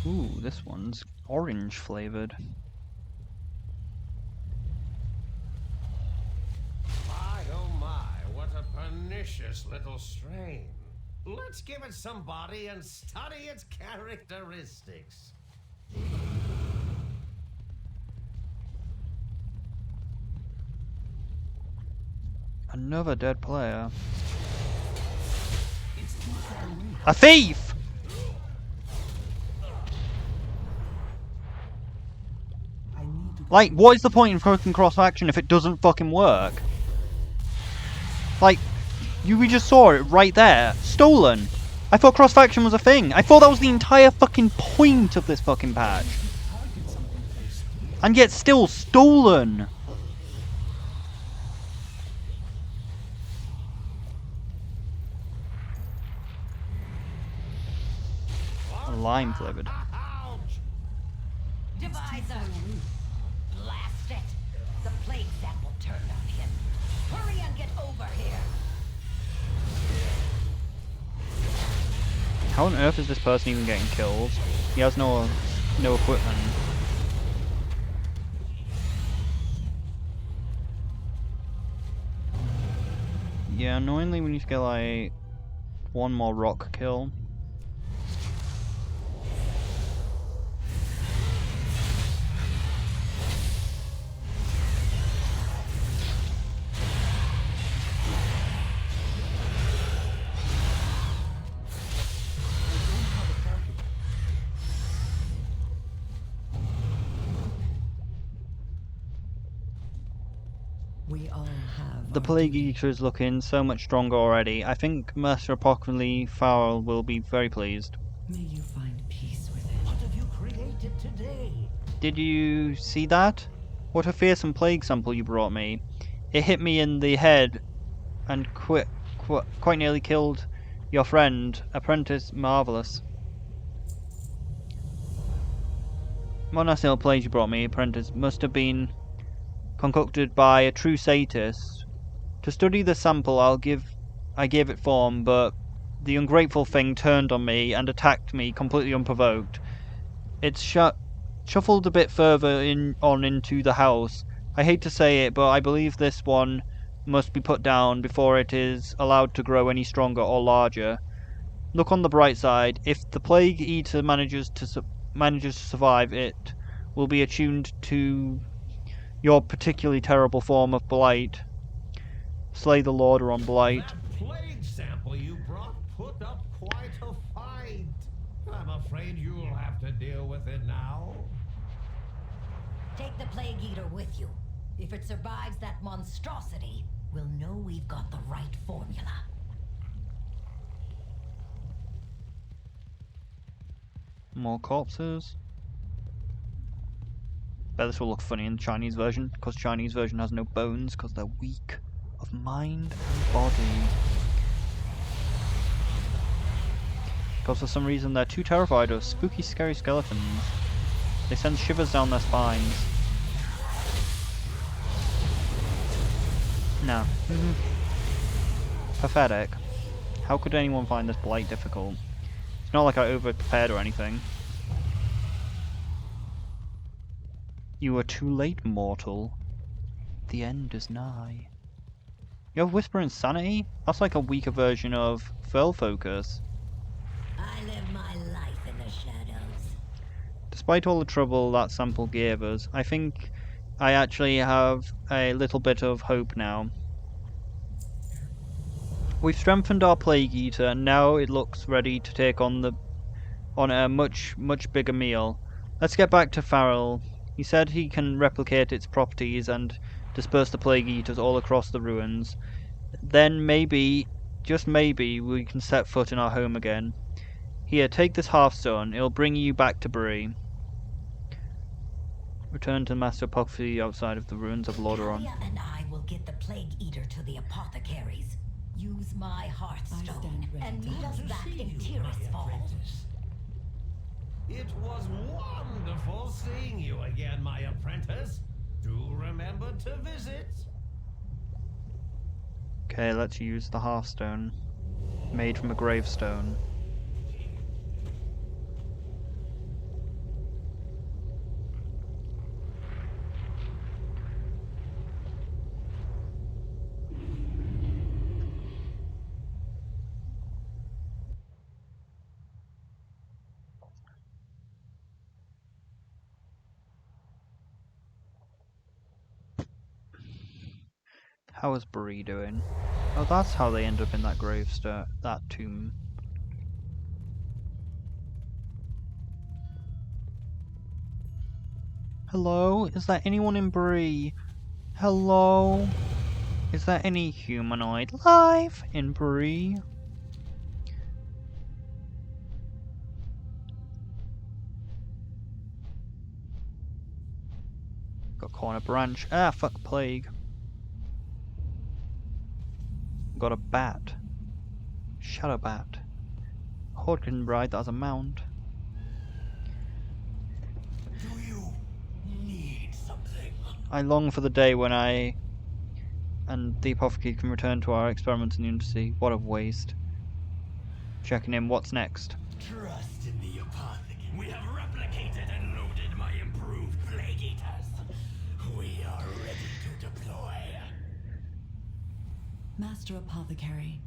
Ooh, this one's orange flavored. My oh my, what a pernicious little strain. Let's give it some body and study its characteristics. Another dead player. A thief! Like, what is the point in fucking cross-faction if it doesn't fucking work? Like, we just saw it right there. Stolen! I thought cross-faction was a thing. I thought that was the entire fucking point of this fucking patch. And yet still stolen! Lime flavored. Divisor! Blast it! The plague sample turned on him. Hurry and get over here! How on earth is this person even getting killed? He has no equipment. Yeah, annoyingly we need to get like one more rock kill. We all have. The Plague Eater is looking so much stronger already. I think Master Apocalypse Farrell will be very pleased. May you find peace within. What have you created today? Did you see that? What a fearsome plague sample you brought me. It hit me in the head and quite nearly killed your friend, Apprentice Marvelous. What nice little plague you brought me, Apprentice, must have been concocted by a true sadist. To study the sample I gave it form, but the ungrateful thing turned on me and attacked me completely unprovoked. It's shuffled a bit further into the house. I hate to say it, but I believe this one must be put down before it is allowed to grow any stronger or larger. Look on the bright side. If the Plague Eater manages to survive, it will be attuned to your particularly terrible form of blight. Slay the lordron blight. That plague sample you brought put up quite a fight. I'm afraid you'll have to deal with it now. Take the Plague Eater with you. If it survives that monstrosity, we'll know we've got the right formula. More corpses. Bet this will look funny in the Chinese version, because Chinese version has no bones, because they're weak of mind and body. Because for some reason they're too terrified of spooky, scary skeletons. They send shivers down their spines. No. Pathetic. How could anyone find this blight difficult? It's not like I over-prepared or anything. You are too late, mortal. The end is nigh. You have Whisper Insanity? That's like a weaker version of Furl Focus. I live my life in the shadows. Despite all the trouble that sample gave us, I think I actually have a little bit of hope now. We've strengthened our Plague Eater, and now it looks ready to take on a much bigger meal. Let's get back to Farrell. He said he can replicate its properties and disperse the Plague Eaters all across the ruins. Then maybe just maybe, we can set foot in our home again. Here, take this half-stone. It'll bring you back to Bree. Return to Master Apothecary outside of the ruins of Lordron. Kalia and I will get the Plague Eater to the apothecaries. Use my Hearthstone and meet us back in Tirisfal. It was wonderful seeing you again, my apprentice. Do remember to visit. Okay, let's use the half-stone. Made from a gravestone. How is Bree doing? Oh, that's how they end up in that gravestone, that tomb. Hello? Is there anyone in Bree? Hello? Is there any humanoid life in Bree? Got corner branch. Ah, fuck plague. Got a bat. Shadow bat. Horde bride that has a mount. Do you need something? I long for the day when I and the apothecary can return to our experiments in Unity. What a waste. Checking in, what's next? Trust in the apothecary. We have replicated and loaded my improved Plague Eaters. We are ready to deploy. Master Apothecary,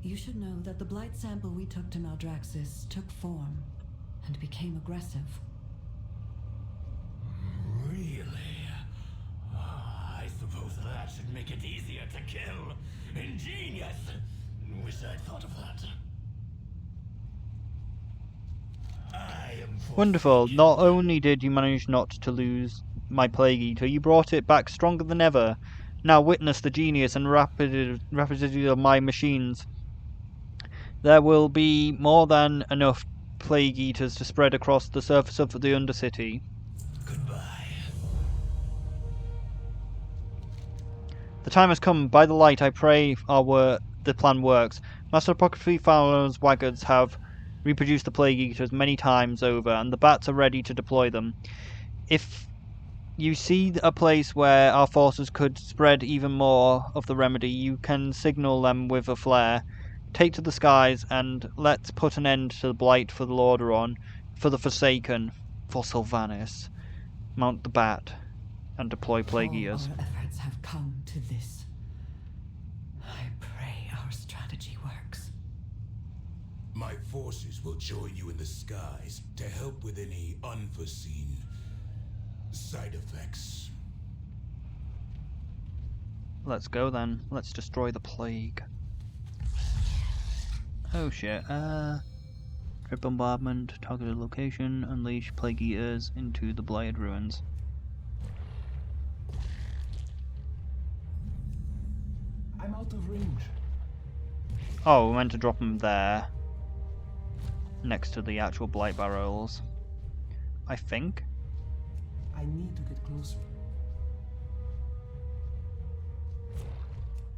you should know that the blight sample we took to Maldraxxus took form and became aggressive. Really? I suppose that should make it easier to kill. Ingenious! Wish I'd thought of that. Wonderful. Not only did you manage not to lose my Plague Eater, you brought it back stronger than ever. Now witness the genius and rapidity of my machines. There will be more than enough Plague Eaters to spread across the surface of the Undercity. Goodbye. The time has come. By the light, I pray the plan works. Master Apothecary Fowler's wagons have reproduced the Plague Eaters many times over, and the bats are ready to deploy them. If you see a place where our forces could spread even more of the remedy, you can signal them with a flare. Take to the skies, and let's put an end to the blight for the Lordron, for the Forsaken, for Sylvanas. Mount the bat, and deploy Plague Eaters. All our efforts have come to this. I pray our strategy works. My forces will join you in the skies to help with any unforeseen side effects. Let's go then. Let's destroy the plague. Oh shit. Trip bombardment, targeted location, unleash Plague Eaters into the blighted ruins. I'm out of range. Oh, we meant to drop them there. Next to the actual blight barrels. I think. I need to get closer.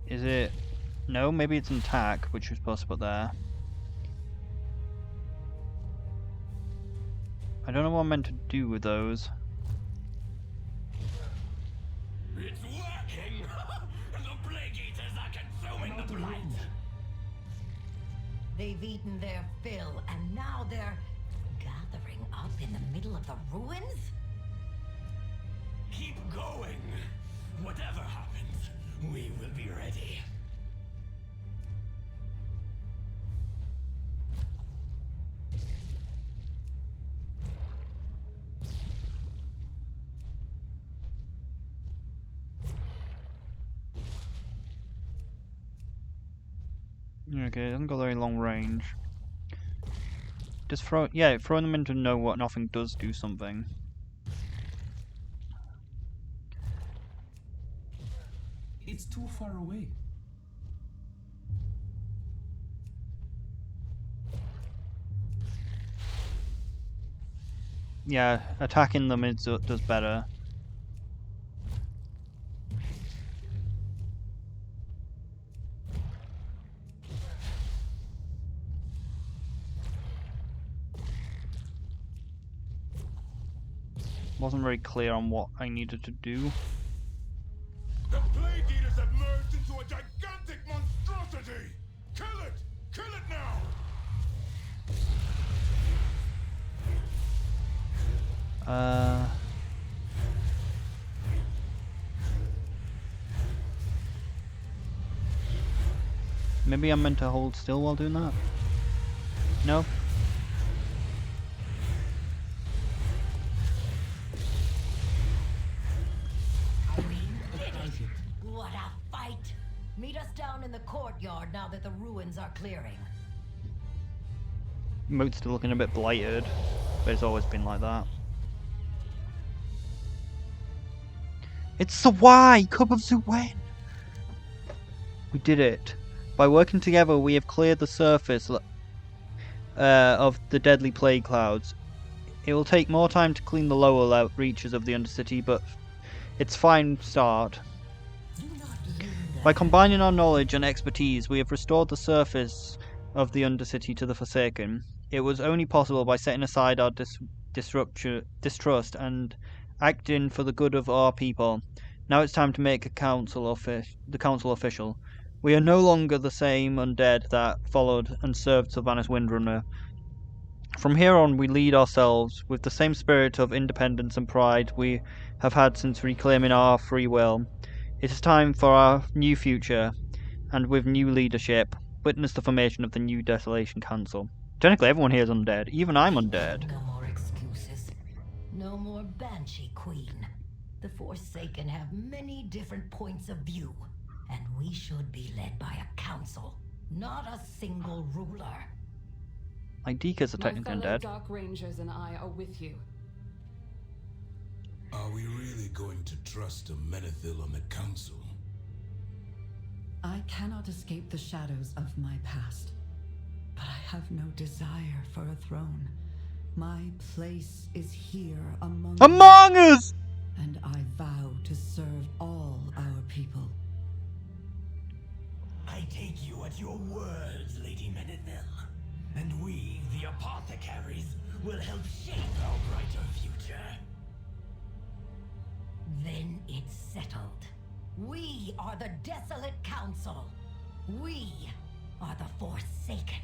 Is it? No, maybe it's an attack, which we're supposed to put there. I don't know what I'm meant to do with those. It's working! The Plague Eaters are consuming the blight! They've eaten their fill, and now they're gathering up in the middle of the ruins? Keep going! Whatever happens, we will be ready. Okay, it hasn't got very long range. Just throwing them into nothing does do something. It's too far away. Yeah, attacking them does better. Wasn't very clear on what I needed to do. The Plague Eaters have merged into a gigantic monstrosity! Kill it! Kill it now! Maybe I'm meant to hold still while doing that? No? What a fight! Meet us down in the courtyard now that the ruins are clearing. Moat's still looking a bit blighted, but it's always been like that. It's the Y! Cup of Zuwen! We did it. By working together, we have cleared the surface of the deadly plague clouds. It will take more time to clean the lower reaches of the Undercity, but it's a fine start. By combining our knowledge and expertise, we have restored the surface of the Undercity to the Forsaken. It was only possible by setting aside our distrust and acting for the good of our people. Now it's time to make the council official. We are no longer the same undead that followed and served Sylvanas Windrunner. From here on, we lead ourselves with the same spirit of independence and pride we have had since reclaiming our free will. It is time for our new future, and with new leadership, witness the formation of the new Desolation Council. Technically, everyone here is undead. Even I'm undead. No more excuses. No more Banshee Queen. The Forsaken have many different points of view, and we should be led by a council, not a single ruler. My Deacons are technically My fellow undead. Dark Rangers and I are with you. Are we really going to trust a Menethil on the council? I cannot escape the shadows of my past, but I have no desire for a throne. My place is here among us! And I vow to serve all our people. I take you at your words, Lady Menethil. And we, the apothecaries, will help shape our brighter future. Then it's settled. We are the Desolate Council. We are the Forsaken.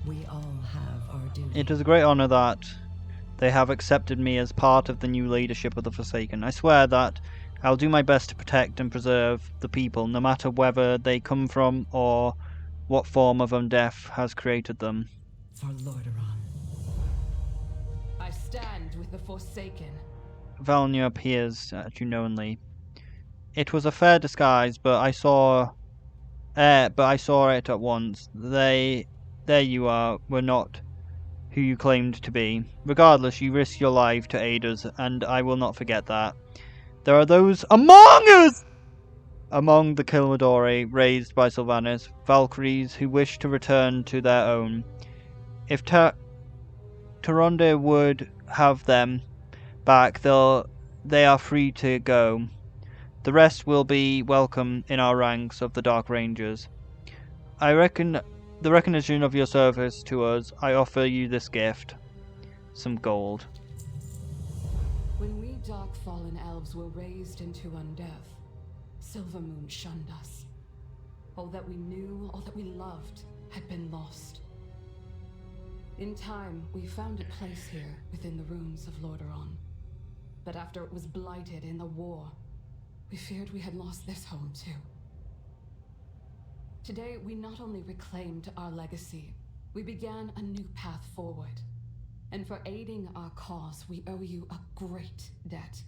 We all have our duty. It is a great honor that they have accepted me as part of the new leadership of the Forsaken. I swear that I'll do my best to protect and preserve the people, no matter whether they come from or what form of undeath has created them. For Lordaeron. I stand with the Forsaken. Valnia appears at you knowingly. It was a fair disguise, but I saw it at once. There you are, were not who you claimed to be. Regardless, you risked your life to aid us, and I will not forget that. There are those among us! Among the Kilmadori raised by Sylvanas, Valkyries who wish to return to their own. If Taronde would have them back, they are free to go. The rest will be welcome in our ranks of the Dark Rangers. I reckon the recognition of your service to us, I offer you this gift. Some gold. When we dark fallen elves were raised into undeath, Silvermoon shunned us. All that we knew, all that we loved, had been lost. In time, we found a place here within the ruins of Lordaeron. But after it was blighted in the war, we feared we had lost this home too. Today, we not only reclaimed our legacy, we began a new path forward. And for aiding our cause, we owe you a great debt.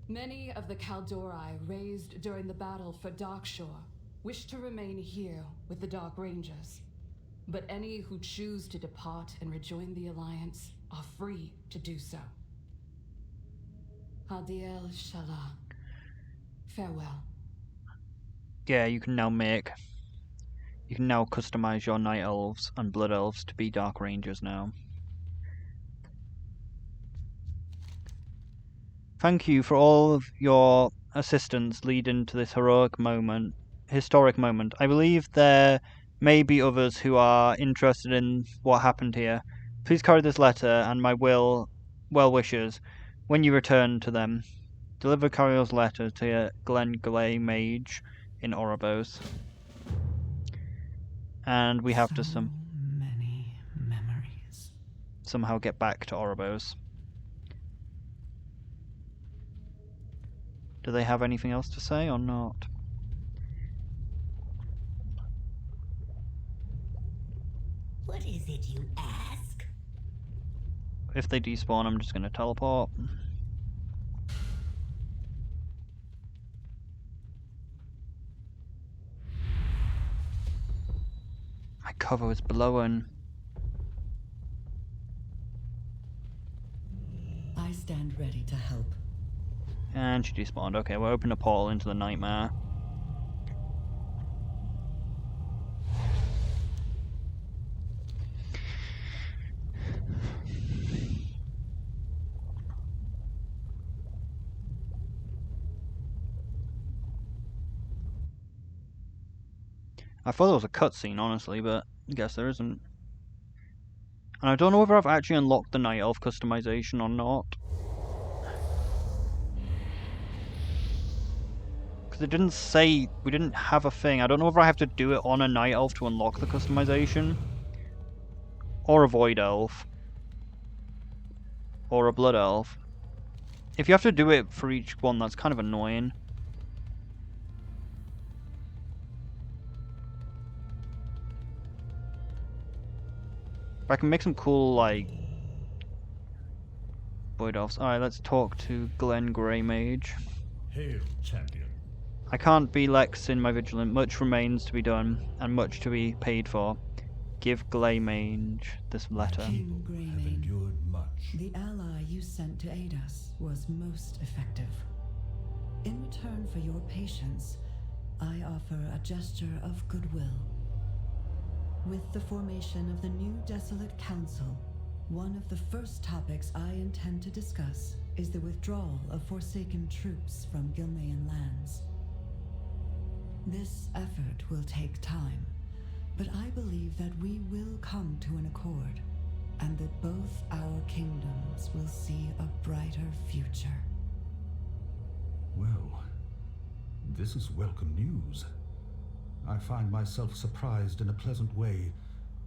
Many of the Kaldori raised during the battle for Darkshore wish to remain here with the Dark Rangers. But any who choose to depart and rejoin the Alliance are free to do so. Hadiel Shala. Farewell. Yeah, you can now make You can now customize your Night Elves and Blood Elves to be Dark Rangers now. Thank you for all of your assistance leading to this historic moment. I believe there may be others who are interested in what happened here. Please carry this letter and my well wishes when you return to them. Deliver Carrier's letter to Greymage in Oribos. And we have to many memories. Somehow get back to Oribos. Do they have anything else to say or not? What is it you ask? If they despawn, I'm just going to teleport. My cover is blowing. I stand ready to help. And she despawned. Okay, we'll open a portal into the nightmare. I thought there was a cutscene, honestly, but I guess there isn't. And I don't know whether I've actually unlocked the Night Elf customization or not. Because it didn't say, we didn't have a thing. I don't know whether I have to do it on a Night Elf to unlock the customization. Or a Void Elf. Or a Blood Elf. If you have to do it for each one, that's kind of annoying. But I can make some cool, like, Void Elves. Alright, let's talk to Greymage. Hail, champion. I can't be Lex in my vigilant. Much remains to be done, and much to be paid for. Give Greymage this letter. King Greymage, Have endured much. the ally you sent to aid us was most effective. In return for your patience, I offer a gesture of goodwill. With the formation of the new Desolate Council, one of the first topics I intend to discuss is the withdrawal of Forsaken troops from Gilnean lands. This effort will take time, but I believe that we will come to an accord, and that both our kingdoms will see a brighter future. Well, this is welcome news. I find myself surprised in a pleasant way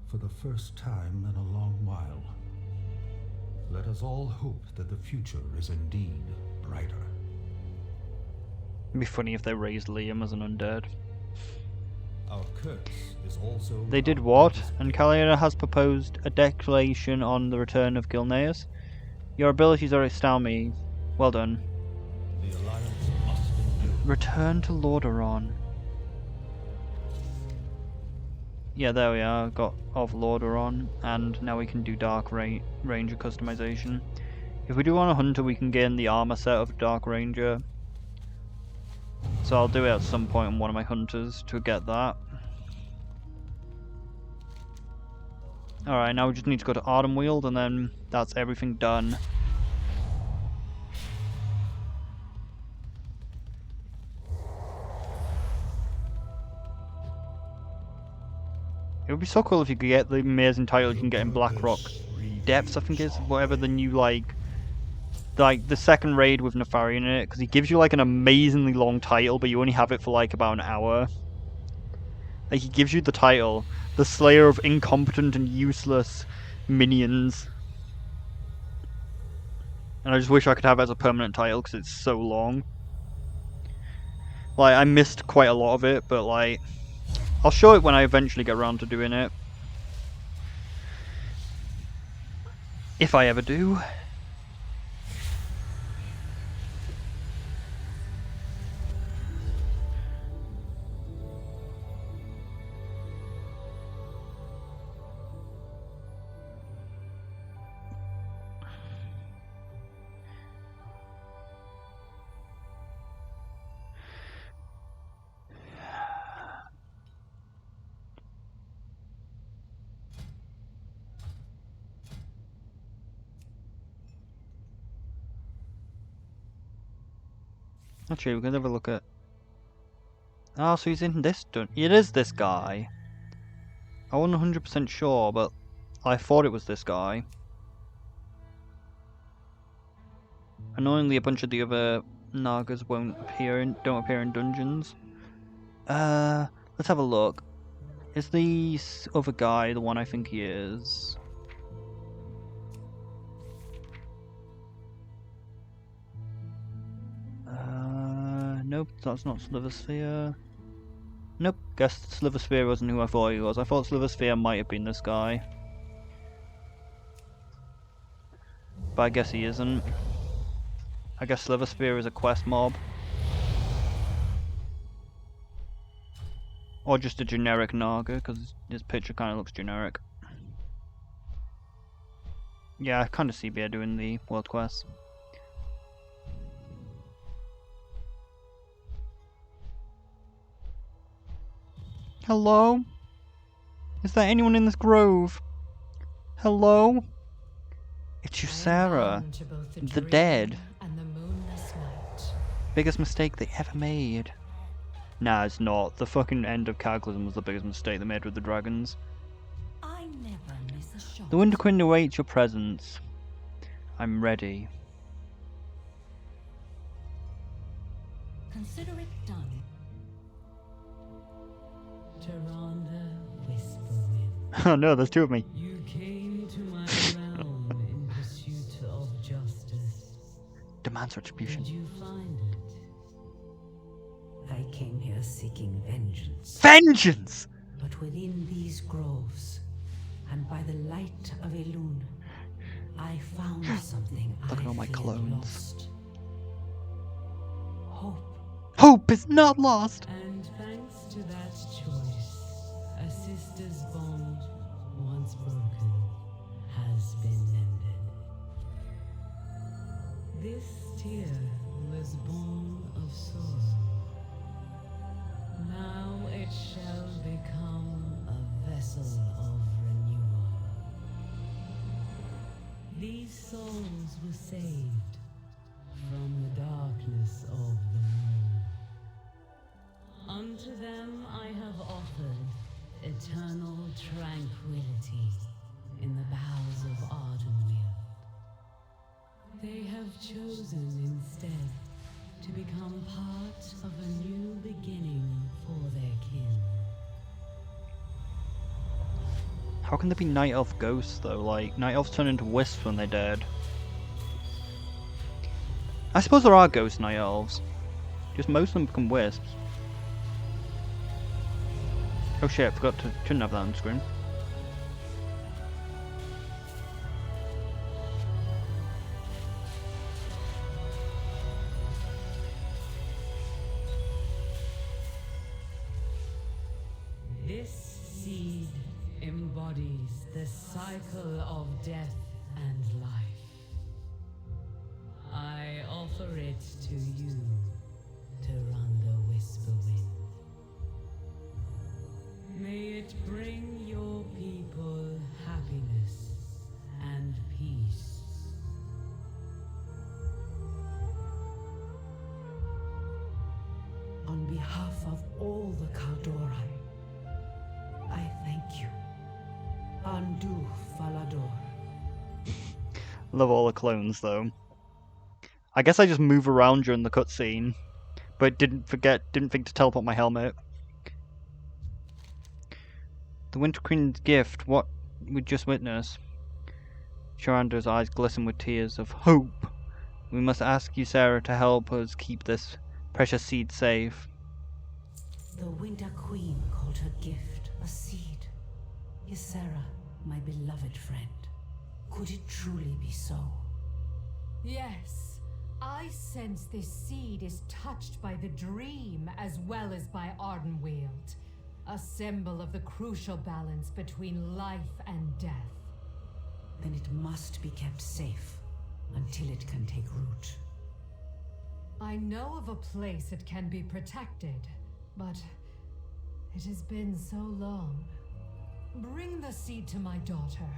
for the first time in a long while. Let us all hope that the future is indeed brighter. It'd be funny if they raised Liam as an undead. Our curse is also... They did what? And Kalia has proposed a declaration on the return of Gilneas. Your abilities are astound me. Well done. The Alliance must endure. Return to Lordron. Yeah, there we are. Got of Lordron, and now we can do Dark Ranger customization. If we do want a hunter, we can gain the armor set of Dark Ranger. So I'll do it at some point on one of my hunters to get that. Alright, now we just need to go to Ardenweald, and then that's everything done. It would be so cool if you could get the amazing title you can get in Blackrock Depths, I think is, whatever the new, like the second raid with Nefarian in it, because he gives you like an amazingly long title, but you only have it for like about an hour. Like, he gives you the title, the Slayer of Incompetent and Useless Minions. And I just wish I could have it as a permanent title, because it's so long. Like, I missed quite a lot of it, but like, I'll show it when I eventually get around to doing it. If I ever do. Actually, we can have a look at... Oh, so he's in this It is this guy. I wasn't 100% sure, but I thought it was this guy. Annoyingly, a bunch of the other Nagas don't appear in dungeons. Let's have a look. Is the other guy the one I think he is? Nope, that's not Sliversphere. Nope, guess Sliversphere wasn't who I thought he was. I thought Sliversphere might have been this guy. But I guess he isn't. I guess Sliversphere is a quest mob. Or just a generic Naga, because his picture kind of looks generic. Yeah, I kind of see Bear doing the world quest. Hello? Is there anyone in this grove? Hello? It's you, Sarah. The dead. Biggest mistake they ever made. Nah, it's not. The fucking end of Cataclysm was the biggest mistake they made with the dragons. I never miss a shot. The Winter Queen awaits your presence. I'm ready. Consider it done. Oh no, there's two of me. You came to my realm in pursuit of justice. Demands retribution. Did you find it? I came here seeking vengeance. Vengeance! But within these groves, and by the light of Elune, I found something. Look at all my clones. Lost. Hope. Hope is not lost! And thanks to that choice, a sister's bond, once broken, has been mended. This tear was born of sorrow. Now it shall become a vessel of renewal. These souls were saved from the darkness of the moon. Unto them I have offered eternal tranquility in the bowels of Ardenweald. They have chosen instead to become part of a new beginning for their kin. How can there be Night Elf ghosts though? Like, Night Elves turn into wisps when they're dead. I suppose there are ghost Night Elves. Just most of them become wisps. Oh shit, I forgot to shouldn't have that on screen. This seed embodies the cycle of death and life. I offer it to you, Tyrande Whisperwind. May it bring your people happiness and peace. On behalf of all the Kaldorei, I thank you. Andu Falador. Love all the clones though. I guess I just move around during the cutscene, but didn't think to teleport my helmet. The Winter Queen's gift, what we just witnessed. Sharanda's eyes glisten with tears of hope. We must ask you, Sarah, to help us keep this precious seed safe. The Winter Queen called her gift a seed. Ysera, my beloved friend. Could it truly be so? Yes. I sense this seed is touched by the dream as well as by Ardenweald. A symbol of the crucial balance between life and death. Then it must be kept safe until it can take root. I know of a place it can be protected, but it has been so long. Bring the seed to my daughter.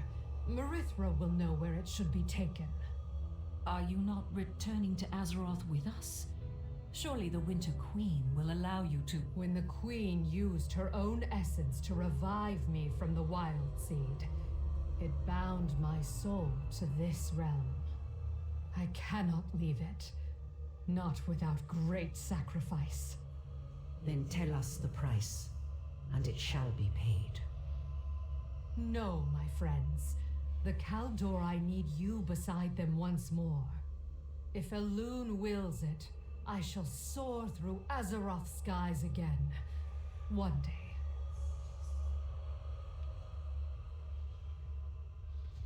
Marithra will know where it should be taken. Are you not returning to Azeroth with us? Surely the Winter Queen will allow you to... When the Queen used her own essence to revive me from the Wild Seed, it bound my soul to this realm. I cannot leave it, not without great sacrifice. Then tell us the price, and it shall be paid. No, my friends. The Kaldor need you beside them once more. If Elune wills it, I shall soar through Azeroth's skies again. One day.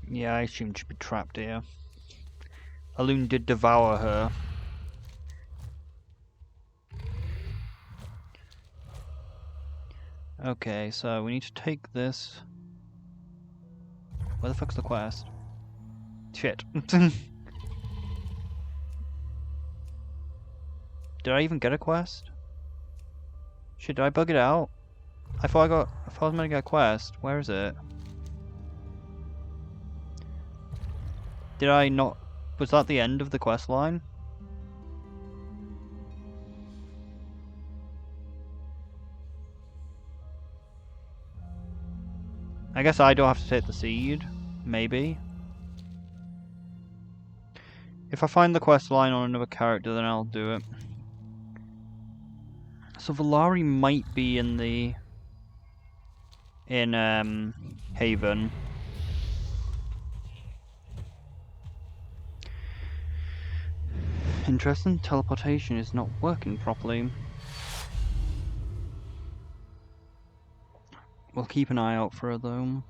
Yeah, I assumed she'd be trapped here. Elune did devour her. Okay, so we need to take this. Where the fuck's the quest? Shit. Did I even get a quest? Shit, did I bug it out? I thought I was meant to get a quest. Where is it? Did I not? Was that the end of the quest line? I guess I don't have to take the seed. Maybe. If I find the quest line on another character, then I'll do it. So Valari might be in Haven. Interesting, teleportation is not working properly. We'll keep an eye out for her though.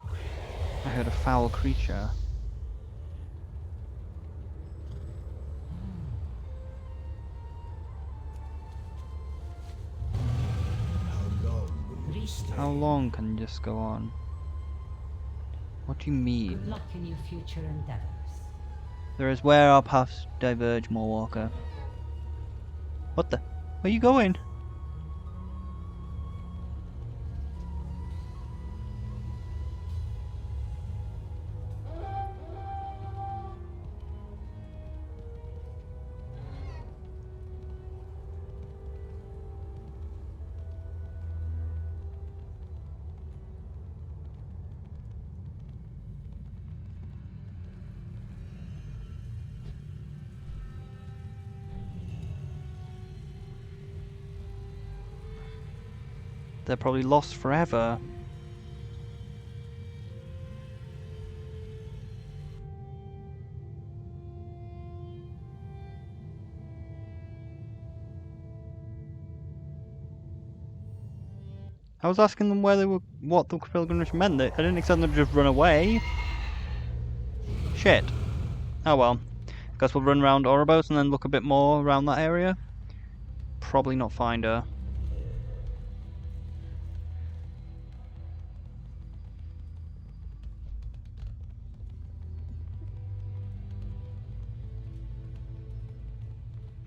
I heard a foul creature. How long can this go on? What do you mean? Good luck in your future endeavors. There is where our paths diverge, Moorwalker. What the? Where are you going? They're probably lost forever. I was asking them where they were, what the pilgrimage meant. I didn't expect them to just run away. Shit. Oh well. Guess we'll run around Oribos and then look a bit more around that area. Probably not find her.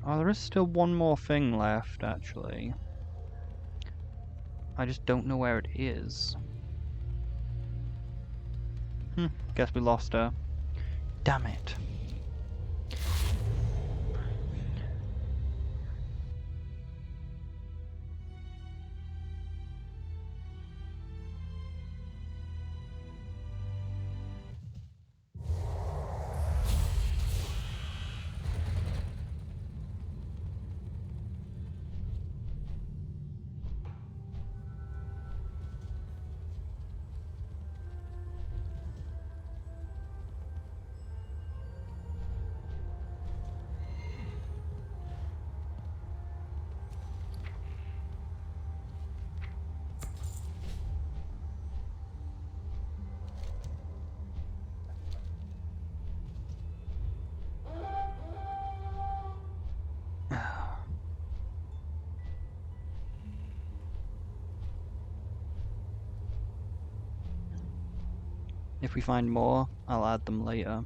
Oh, there is still one more thing left, actually. I just don't know where it is. Guess we lost her. Damn it. If we find more, I'll add them later.